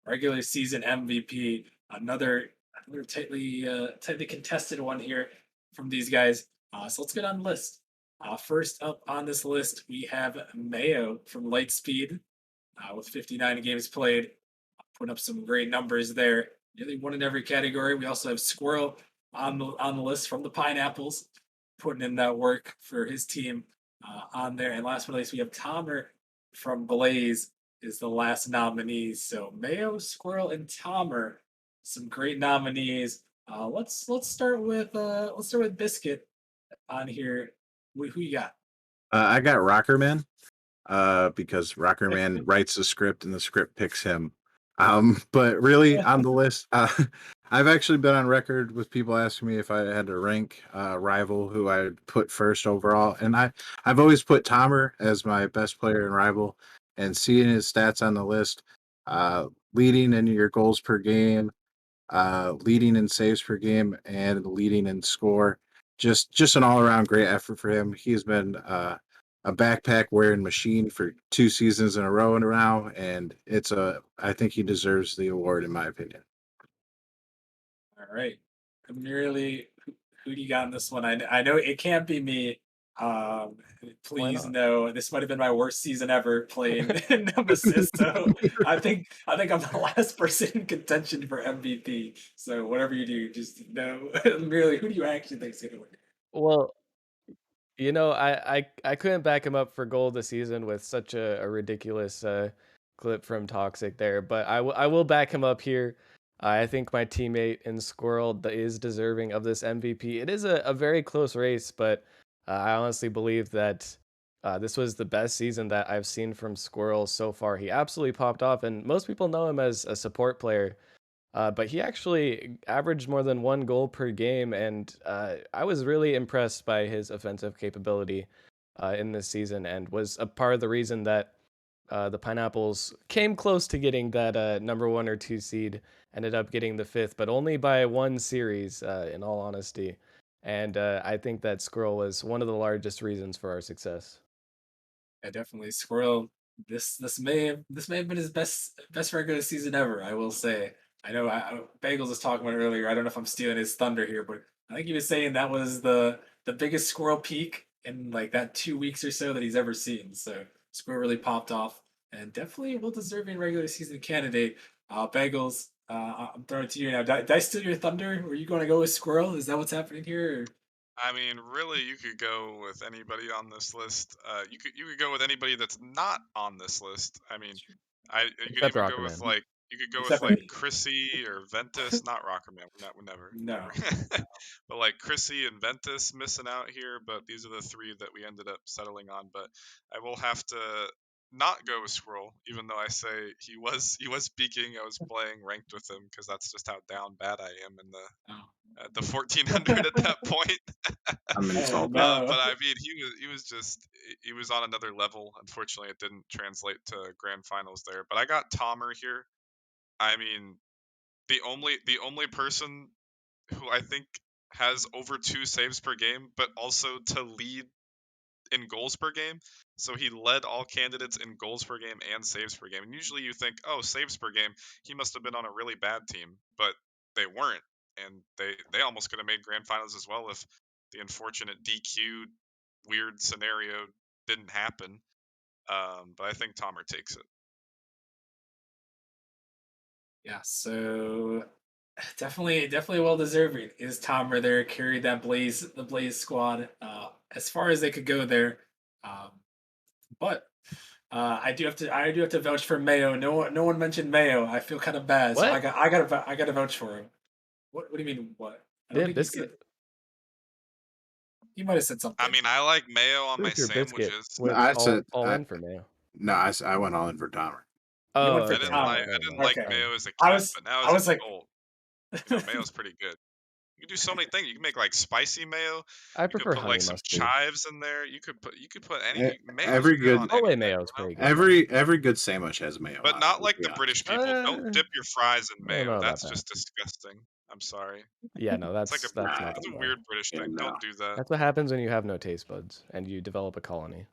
regular season MVP. Another tightly contested one here from these guys. So let's get on the list. First up on this list, we have Mayo from Lightspeed with 59 games played. putting up some great numbers there. Nearly one in every category. We also have Squirrel on the list from the Pineapples, putting in that work for his team on there. And last but not least, we have Tomer from Blaze is the last nominees. So Mayo, Squirrel, and Tomer, some great nominees. Let's start with Biscuit on here. Who you got? I got Rockerman, because Rockerman writes the script and the script picks him. But really on the list, I've actually been on record with people asking me if I had to rank Rival, who I'd put first overall, and I've always put Tomer as my best player in Rival, and seeing his stats on the list, leading in your goals per game, leading in saves per game, and leading in score. Just an all around great effort for him. He's been a backpack wearing machine for 2 seasons in a row now, and I think he deserves the award in my opinion. All right. Who do you got in this one? I know it can't be me. Um, Why please not? no. This might have been my worst season ever playing Nemesis. So I think I'm the last person in contention for MVP. So whatever you do, just no. Merely, who do you actually think's gonna win? Well, I couldn't back him up for goal this season with such a ridiculous clip from Toxic there, but I will back him up here. I think my teammate in Squirrel is deserving of this MVP. It is a very close race, but I honestly believe that this was the best season that I've seen from Squirrel so far. He absolutely popped off, and most people know him as a support player. But he actually averaged more than 1 goal per game, and I was really impressed by his offensive capability in this season, and was a part of the reason that the Pineapples came close to getting that number 1 or 2 seed, ended up getting the 5th, but only by 1 series, in all honesty. And I think that Squirrel was one of the largest reasons for our success. Yeah, definitely Squirrel. This may have been his best regular season ever. I will say. I know Bagels was talking about it earlier. I don't know if I'm stealing his thunder here, but I think he was saying that was the biggest Squirrel peak in like that 2 weeks or so that he's ever seen. So Squirrel really popped off and definitely a well deserving regular season candidate. Bagels, I'm throwing it to you now. Did I steal your thunder? Were you going to go with Squirrel? Is that what's happening here? Or? I mean, really, you could go with anybody on this list. You could go with anybody that's not on this list. I mean, you could Except even go with Rockerman. like you could go with Except for like me. Chrissy or Ventus, not Rockerman. We're never, No. but like Chrissy and Ventus missing out here. But these are the three that we ended up settling on. But I will have to not go with Squirrel, even though I say he was speaking. I was playing ranked with him because that's just how down bad I am in Oh. the 1400 at that point. I'm Oh insulted. no. But I mean, he was on another level. Unfortunately, it didn't translate to grand finals there. But I got Tomer here. I mean, the only person who I think has over 2 saves per game, but also to lead in goals per game. So he led all candidates in goals per game and saves per game. And usually you think, oh, saves per game, he must have been on a really bad team, but they weren't, and they almost could have made grand finals as well if the unfortunate DQ weird scenario didn't happen. But I think Tomer takes it. Yeah, so definitely well deserving is Tomer there, carried the Blaze squad as far as they could go there. Um, but I do have to vouch for Mayo. No one mentioned Mayo. I feel kind of bad, so What? I gotta vouch for him. What do you mean what? I don't Yeah, think he said Biscuit. he might have said I something. mean, I like mayo on my Pretty sure Biscuit sandwiches. No, went I all said all in for Mayo. no. I went all in for Tomer. You Oh, went for I didn't okay. like Tomer. I Never didn't mind. like Okay. mayo as a I kid, was but now I as an was like adult, mayo's pretty good. You can do so many things. You can make like spicy mayo. I You could prefer put like honey some mustard. chives in there. You could put any E- mayo's Every good good on Ole anything, mayo is you know. pretty good. every good sandwich has mayo But on it. not Let's like be the British honest. people. Don't dip your fries in I don't know mayo. about That's that. just disgusting. I'm sorry. Yeah, no, It's like a that's Nah, not that's too a bad. weird British yeah, thing. no. Don't do that. That's what happens when you have no taste buds and you develop a colony.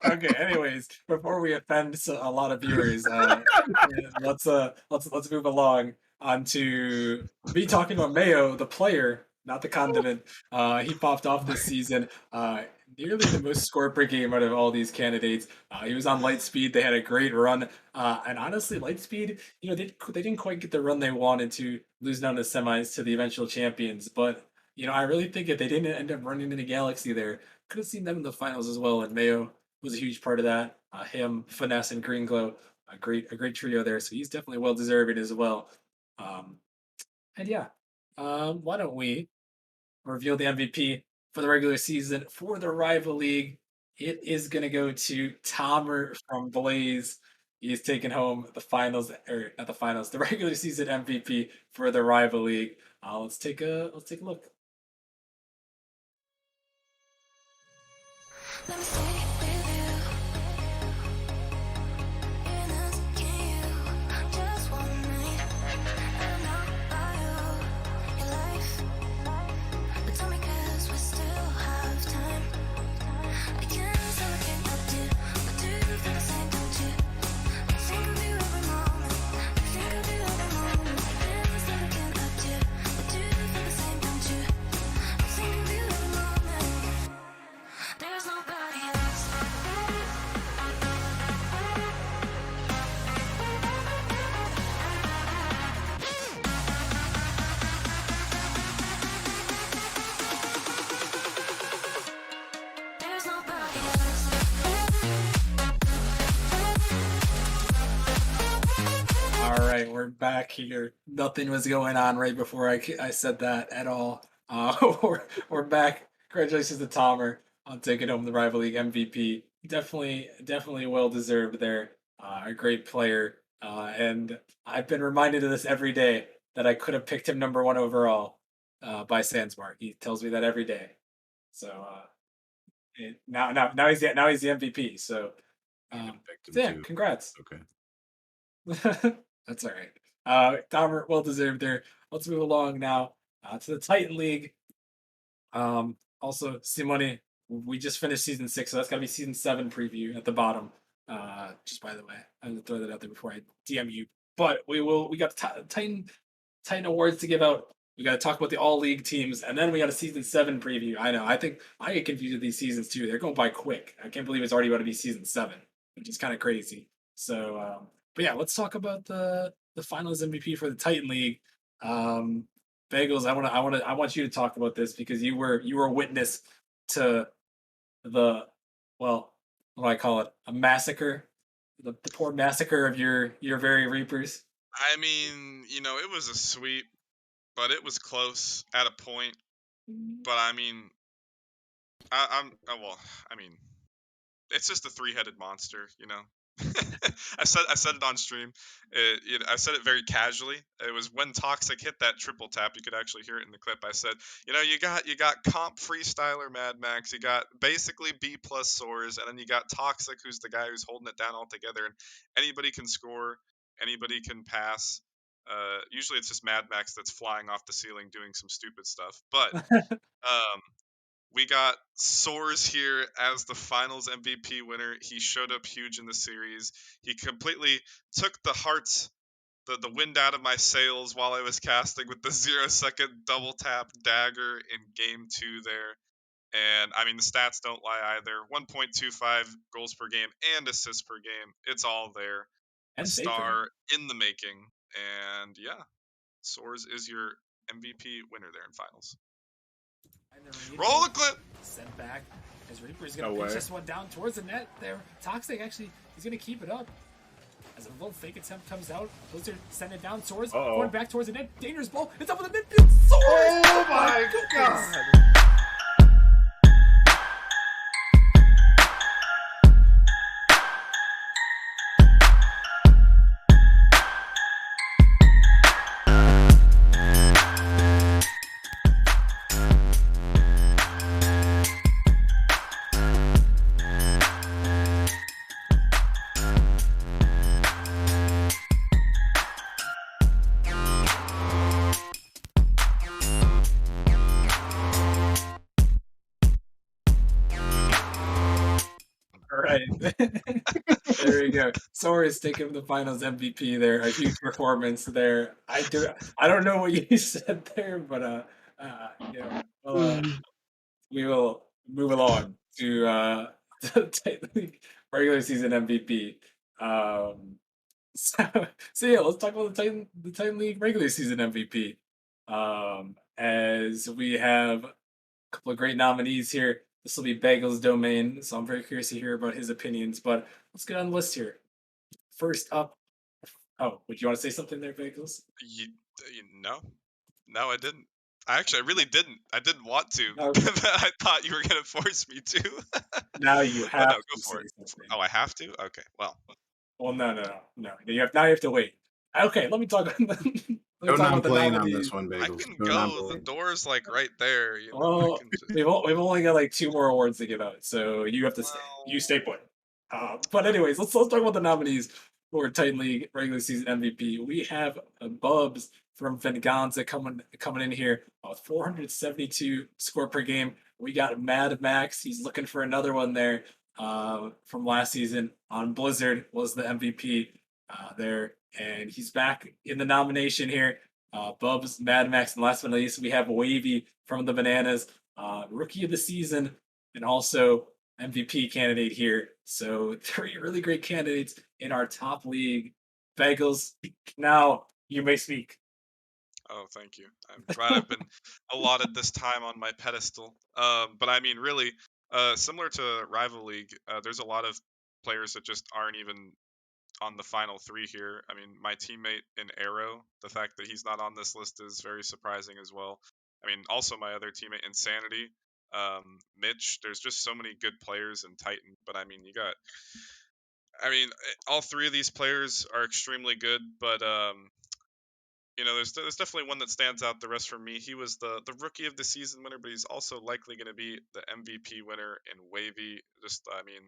Okay. Anyways, before we offend a lot of viewers, yeah, let's move along on to me talking about Mayo, the player, not the condiment. He popped off this season. nearly the most score per game out of all these candidates. He was on Lightspeed. They had a great run, and honestly, Lightspeed, they didn't quite get the run they wanted to, losing down the semis to the eventual champions. But I really think if they didn't end up running into Galaxy there, could have seen them in the finals as well. And Mayo was a huge part of that. Him, Finesse, and Greenglow, a great trio there. So he's definitely well deserving as well. Um, and yeah, why don't we reveal the MVP for the regular season for the rival league? It is going to go to Tomer from Blaze. He's taking home the finals, or not the finals, the regular season MVP for the rival league. Let's take a look. Let me stay with you. You're not you. Just one night. I'm not by your life. But tell me 'cause we still have time. I can't say I can't up you, but do you feel the same, don't you? I think of you every moment. I think of you every moment. I can't say I can't up you, but do you feel the same, don't you? I think of you every moment. There's nobody else. There's nobody else. All right, we're back here. Nothing was going on right before I said that at all. We're back. Congratulations to Tomer on taking home the rival league MVP. Definitely well deserved there. A great player, and I've been reminded of this every day that I could have picked him number one overall by Sandsmark. He tells me that every day. So now he's the MVP. So Picked him yeah, too. congrats. Okay. That's all right. Dahmer, well deserved there. Let's move along now to the Titan League. Also, Simone, we just finished season 6, so that's got to be season 7 preview at the bottom. Just by the way, I'm gonna throw that out there before I DM you. But we got the Titan awards to give out. We got to talk about the all league teams, and then we got a season 7 preview. I know. I think I get confused with these seasons too. They're going by quick. I can't believe it's already about to be season 7, which is kind of crazy. So, but yeah, let's talk about the finals MVP for the Titan League. Um, Bagels, I want you to talk about this because you were a witness to the, well, what do I call it? A massacre, the poor massacre of your very Reapers. I mean, it was a sweep, but it was close at a point. But I mean, well, I mean, it's just a three-headed monster, I said it on stream. I said it very casually. It was when Toxic hit that triple tap. You could actually hear it in the clip. I said, you got comp freestyler Mad Max. You got basically B plus Soars, and then you got Toxic, who's the guy who's holding it down altogether. And anybody can score, anybody can pass. Usually it's just Mad Max that's flying off the ceiling doing some stupid stuff. But um, we got Soars here as the finals MVP winner. He showed up huge in the series. He completely took the hearts, the wind out of my sails while I was casting with the 0-second double tap dagger in game 2 there. And I mean, the stats don't lie either. 1.25 goals per game and assists per game. It's all there. And A save for him. star in the making. And yeah, Soars is your MVP winner there in finals. And the Roll the clip. Sent back as Reaper's gonna No pitch way. this one down towards the net there. Toxic actually he's gonna keep it up. As a little fake attempt comes out, Blizzard send it down, Soars going back towards the net. Dangerous ball. It's up in the midfield. Soars! Oh my god! All right. There you go. Soars taking the finals MVP there. A huge performance there. I don't know what you said there, but we will move along to the Titan League regular season MVP. So, so yeah, let's talk about the Titan League regular season MVP. As we have a couple of great nominees here. This will be Bagel's domain, so I'm very curious to hear about his opinions. But let's get on the list here. First up, oh, would you want to say something there, Bagels? No, no, I didn't. I really didn't. I didn't want to. No. I thought you were gonna force me to. Now you But no, have go to for say it. something. Oh, I have to. Okay, well, Well, no. Now you have to wait. Okay, let me talk. Let me Go talk about the non-playing on nominees. this one, I Bagels. can Go go. The non-playing. door's like right there. You know, I Well, can just. we've only got like 2 more awards to give out, so you have to stay. You stay put. But anyways, let's talk about the nominees for Titan League regular season MVP. We have Bubs from Venganza coming in here, 472 score per game. We got Mad Max. He's looking for another one there from last season on Blizzard was the MVP there, and he's back in the nomination here. Bubs, Mad Max, and last but not least, we have Wavy from the Bananas, Rookie of the Season, and also MVP candidate here. So 3 really great candidates in our top league. Bagels, now you may speak. Oh, thank you. I'm glad I've been allotted this time on my pedestal. But I mean, really, similar to Rival League, there's a lot of players that just aren't even on the final 3 here. I mean, my teammate in Arrow, the fact that he's not on this list is very surprising as well. I mean, also my other teammate Insanity, Mitch. There's just so many good players in Titan, but I mean, all 3 of these players are extremely good, but there's definitely one that stands out. The rest for me, he was the rookie of the season winner, but he's also likely going to be the MVP winner in Wavy. Just, I mean,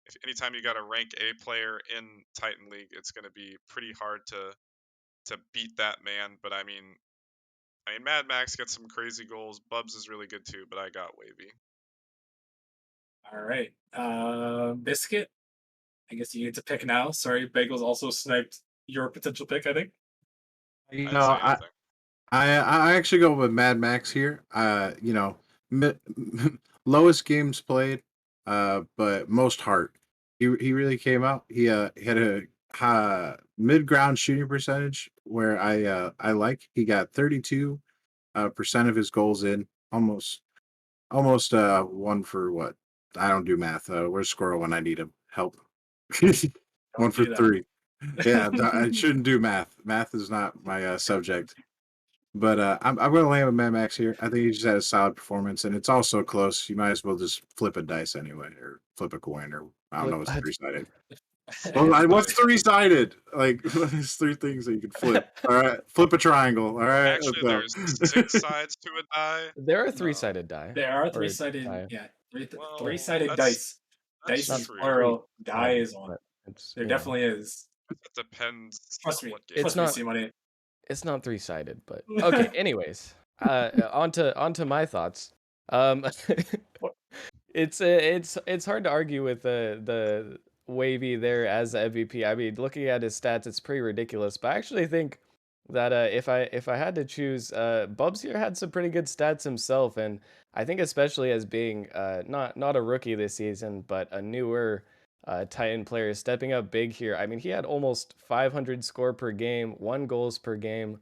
if anytime you got a rank A player in Titan League, it's going to be pretty hard to beat that man. But I mean, Mad Max gets some crazy goals. Bubs is really good too, but I got Wavy. All right. Biscuit, I guess you get to pick now. Sorry, Bagels also sniped your potential pick, I think. You I know, didn't say I, anything. I actually go with Mad Max here. Mi- lowest games played, but most heart. He really came out. He had a mid ground shooting percentage where I like. He got 32 percent of his goals in, almost one for what? I don't do math. Where's Squirrel when I need him? Help. One Don't for do that. 3. Yeah, I shouldn't do math. Math is not my subject. But I'm going to land with Mad Max here. I think he just had a solid performance, and it's also close. You might as well just flip a dice anyway, or flip a coin, or I don't know what's 3-sided. Well, what's 3-sided? Like, there's 3 things that you can flip. All right, flip a triangle. All right, Actually, let's there's go. 6 sides to a die. There are No. 3-sided die. There are Or 3-sided, die. yeah, Well, three-sided dice. that's Dice Not is true. plural, die 3-sided, is one. but it's There definitely is. It depends Trust on me. what game. it's Trust me, not C-Money. it's not 3-sided, but okay. Anyways, onto my thoughts. Um, it's hard to argue with the Wavy there as the MVP. I mean, looking at his stats, it's pretty ridiculous. But I actually think that if I had to choose, Bubs here had some pretty good stats himself, and I think especially as being not a rookie this season, but a newer Titan player stepping up big here. I mean, he had almost 500 score per game, 1 goals per game,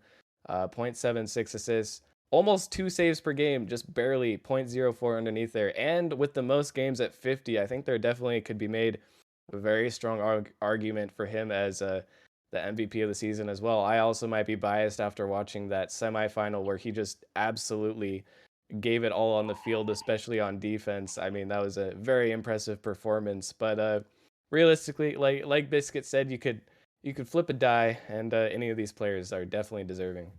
0.76 assists, almost 2 saves per game, just barely 0.04 underneath there. And with the most games at 50, I think there definitely could be made a very strong argument for him as the MVP of the season as well. I also might be biased after watching that semifinal where he just absolutely gave it all on the field, especially on defense. I mean, that was a very impressive performance. But realistically, like Biscuit said, you could flip a die, and any of these players are definitely deserving.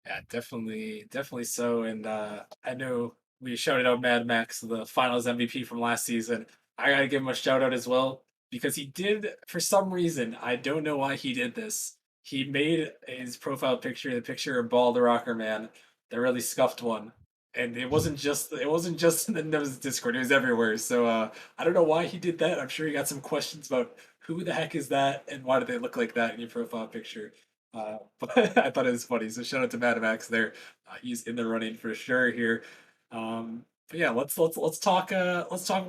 Yeah, definitely so. And I know we shouted out Mad Max, the Finals MVP from last season. I gotta give him a shout out as well because he did, for some reason, I don't know why he did this. He made his profile picture the picture of Ball the Rocker Man, the really scuffed one, and it wasn't just in the Nemesis Discord. It was everywhere. So I don't know why he did that. I'm sure he got some questions about who the heck is that and why do they look like that in your profile picture. But I thought it was funny. So shout out to Mad Max there. He's in the running for sure here. But yeah, let's talk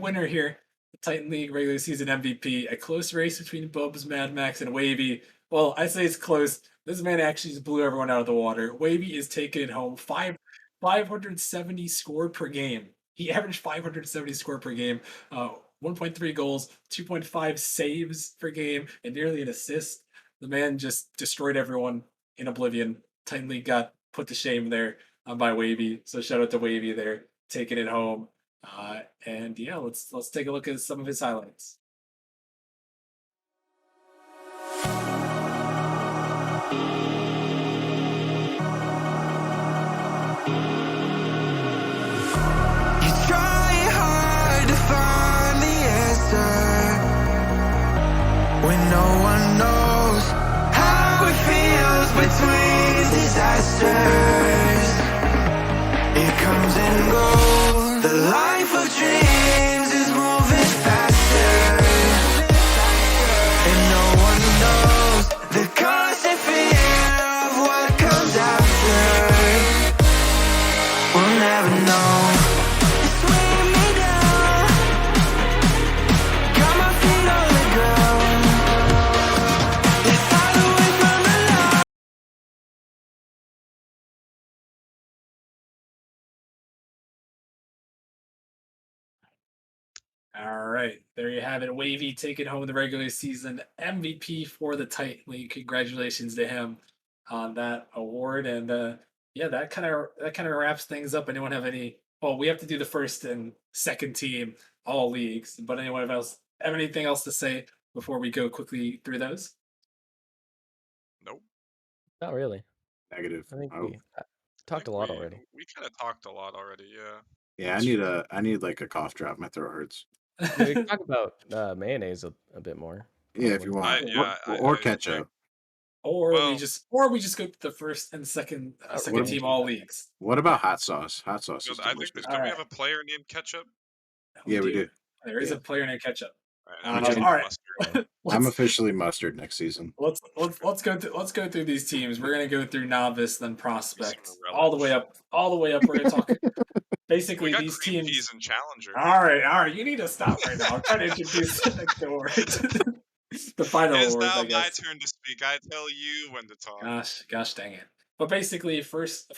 winner here. The Titan League regular season MVP. A close race between Bubs, Mad Max, and Wavy. Well, I say it's close. This man actually just blew everyone out of the water. Wavy is taking it home. 570 scored per game. He averaged 570 score per game. 1.3 goals, 2.5 saves per game, and nearly an assist. The man just destroyed everyone in Oblivion. Titan League got put to shame there by Wavy. So shout out to Wavy there, taking it home. And yeah, let's take a look at some of his highlights. You try hard to find the answer when no one knows how it feels between disasters. It comes and goes. The life of dreams is moving faster, and no one knows the constant fear of what comes after. We'll never know. It's weighing me down. Got my feet on the ground. It's far away from the light. All right, there you have it. Wavy taking home the regular season MVP for the Titan League. Congratulations to him on that award. And yeah, that kind of wraps things up. Anyone have any? Well, we have to do the first and second team all leagues. But anyone else have anything else to say before we go quickly through those? Nope. Not really. Negative. I think Oh, we talked a lot already. We kind of talked a lot already. Yeah. yeah. I need like a cough drop. My throat hurts. Yeah, we can talk about mayonnaise a bit more. Yeah, if you Probably. want, I or agree. ketchup. Or we Well, just go to the first and second Not second really team into all that. leagues. What about hot sauce? Hot sauce no, is I think that delicious. All don't we right, have a player named Ketchup? Yeah, we do. There is Yeah. a player named Ketchup. All right, now Which I'm is- All right, mustard. I'm let's officially mustard next season. let's go through these teams. We're gonna go through novice, then Use prospect, some all the way relish. up, all the way up. We're gonna talk We basically got these cream teams. peas and Challenger. All right. You need to stop right now. I'm trying to introduce the next award, the final It is awards, now I my guess. turn to speak. I tell you when to talk. Gosh, dang it. But basically, first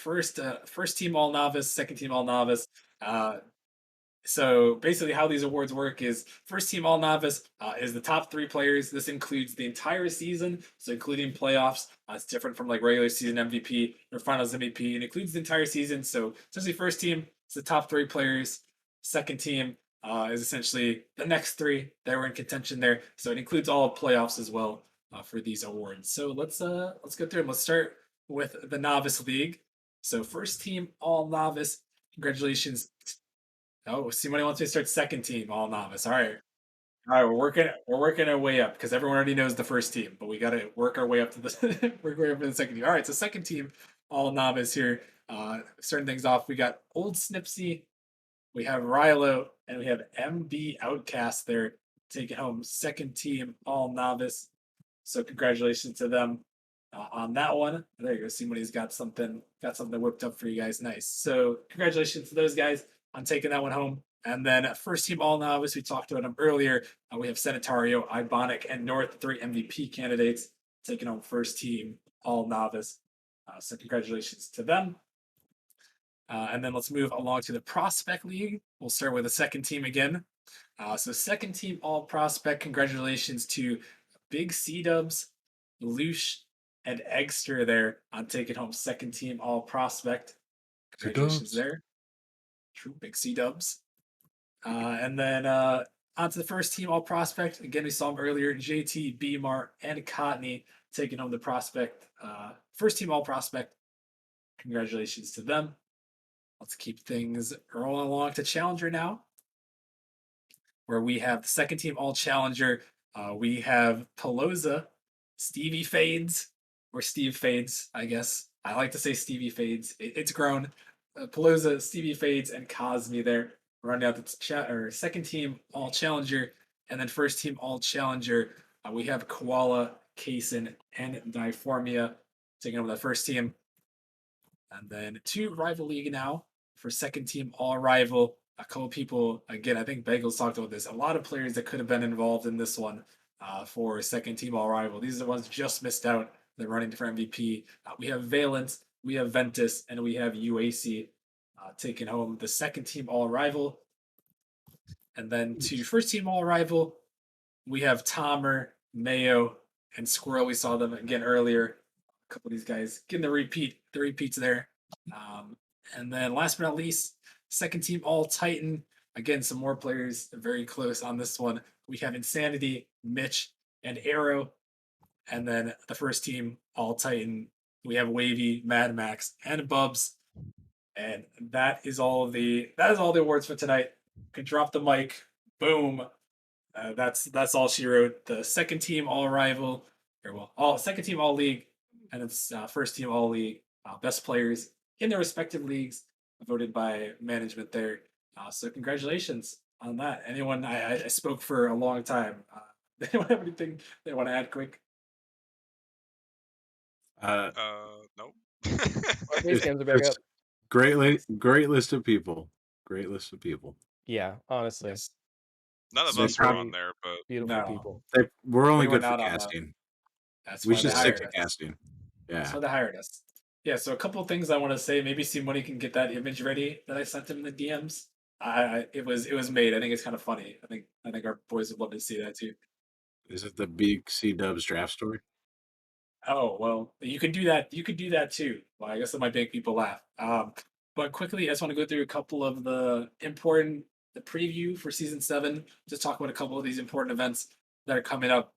team all novice, second team all novice. Uh, So basically, how these awards work is first team all novice is the top three players. This includes the entire season, so including playoffs. It's different from like regular season MVP or finals MVP. It includes the entire season. So essentially, first team is the top three players. Second team is essentially the next three that were in contention there. So it includes all playoffs as well for these awards. So let's go through them. Let's start with the novice league. So first team all novice. Congratulations. Oh, somebody wants me to start second team all novice. All right, we're working our way up because everyone already knows the first team, but we got to work our way up to the work our way up to the second team. All right, so second team all novice here. Starting things off, we got Old Snipsy, we have Rilo, and we have MB Outcast there taking home second team all novice. So congratulations to them on that one. There you go. Somebody's got something whipped up for you guys. Nice. So congratulations to those guys on taking that one home. And then first team all novice, we talked about them earlier. We have Sanitario, Ibonic, and North, the three MVP candidates taking home first team all novice. So congratulations to them. And then let's move along to the Prospect League. We'll start with the second team again. So second team all prospect. Congratulations to Big C Dubs, Lush, and Eggster there on taking home second team all prospect. Congratulations there. True Big C Dubs. And then on to the first team all prospect. Again, we saw him earlier. JT, Bmar, and Cotney taking home the prospect. First team all prospect. Congratulations to them. Let's keep things rolling along to Challenger now, where we have the second team all Challenger. We have Pelosa, Stevie Fades, or Steve Fades, I guess. I like to say Stevie Fades. It's grown. Pelosa, Stevie Fades, and Cosme there. Rounding out the second team all Challenger, and then first team all Challenger. We have Koala, Kaysen, and Diformia taking over the first team. And then two rival league now for second team all rival. a couple people, again, I think Bagels talked about this, a lot of players that could have been involved in this one for second team all rival. These are the ones just missed out. They're running for MVP. We have Valence, we have Ventus, and we have UAC taking home the second team all rival. And then to first team all rival, we have Tomer, Mayo, and Squirrel. We saw them again earlier. A couple of these guys getting the repeats there. And then last but not least, second team all Titan. Again, some more players very close on this one. We have Insanity, Mitch, and Arrow. And then the first team all Titan. We have Wavy, Mad Max, and Bubs. And that is all the awards for tonight. You can drop the mic. Boom. That's all she wrote. The second team all rival, or well, all second team all league, and it's first team all league. Best players in their respective leagues, voted by management there. So congratulations on that. Anyone? I spoke for a long time. Anyone have anything they want to add quick? Nope. Our base cams are back It's up. great list of people. Great list of people. Yeah, honestly, Yes. None of They us were prob- on there, but beautiful No. people. We're only We were good for not on that. casting. That's We why should they stick hired to us. casting. That's Yeah. why they hired us. Yeah, so a couple of things I want to say. Maybe Simone can get that image ready that I sent him in the DMs. It was made. I think it's kind of funny. I think our boys would love to see that too. Is it the big C Dubs draft story? Oh well, you could do that. You could do that too. Well, I guess that might make people laugh. But quickly, I just want to go through a couple of the preview for season 7. Just talk about a couple of these important events that are coming up.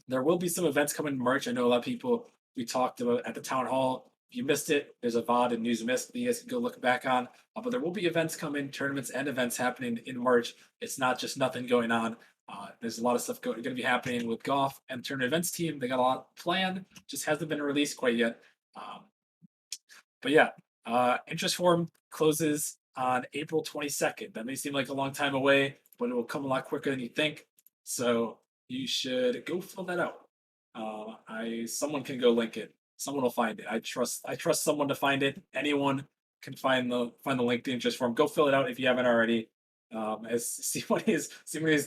There will be some events coming in March. I know a lot of people we talked about at the town hall. If you missed it, there's a VOD and news miss that you guys can go look back on. But there will be events coming, tournaments and events happening in March. It's not just nothing going on. There's a lot of stuff going to be happening with golf and tournament events team. They got a lot planned, just hasn't been released quite yet. Um, but yeah, interest form closes on April 22nd. That may seem like a long time away, but it will come a lot quicker than you think. So you should go fill that out. Someone can go link it. Someone will find it. I trust someone to find it. Anyone can find the link to interest form. Go fill it out if you haven't already. As Simone is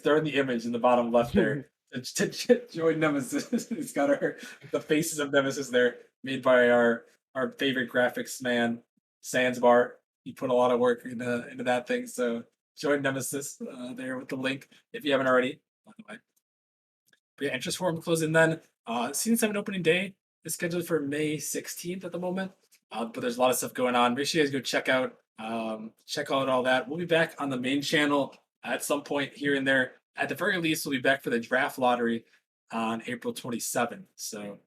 throwing the image in the bottom left there to join Nemesis. It's got the faces of Nemesis there, made by our favorite graphics man, Sandsbar. He put a lot of work into that thing. So join Nemesis there with the link if you haven't already. By the way. But yeah, interest form closing then. Season 7 opening day is scheduled for May 16th at the moment. But there's a lot of stuff going on. Make sure you guys go check out all that. We'll be back on the main channel at some point here and there. At the very least, we'll be back for the draft lottery on April 27th. So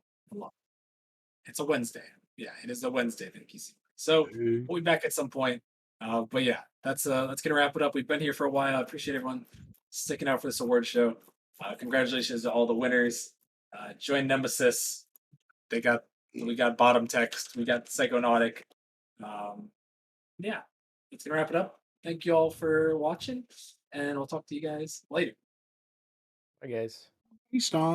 it's a Wednesday. Yeah, it is a Wednesday, thank you. So we'll be back at some point. But yeah, that's gonna wrap it up. We've been here for a while. I appreciate everyone sticking out for this award show. Congratulations to all the winners. Join Nemesis. We got Bottom Text. We got Psychonautic. Yeah, that's gonna wrap it up. Thank you all for watching, and we'll talk to you guys later. Bye, guys. Peace, Tom.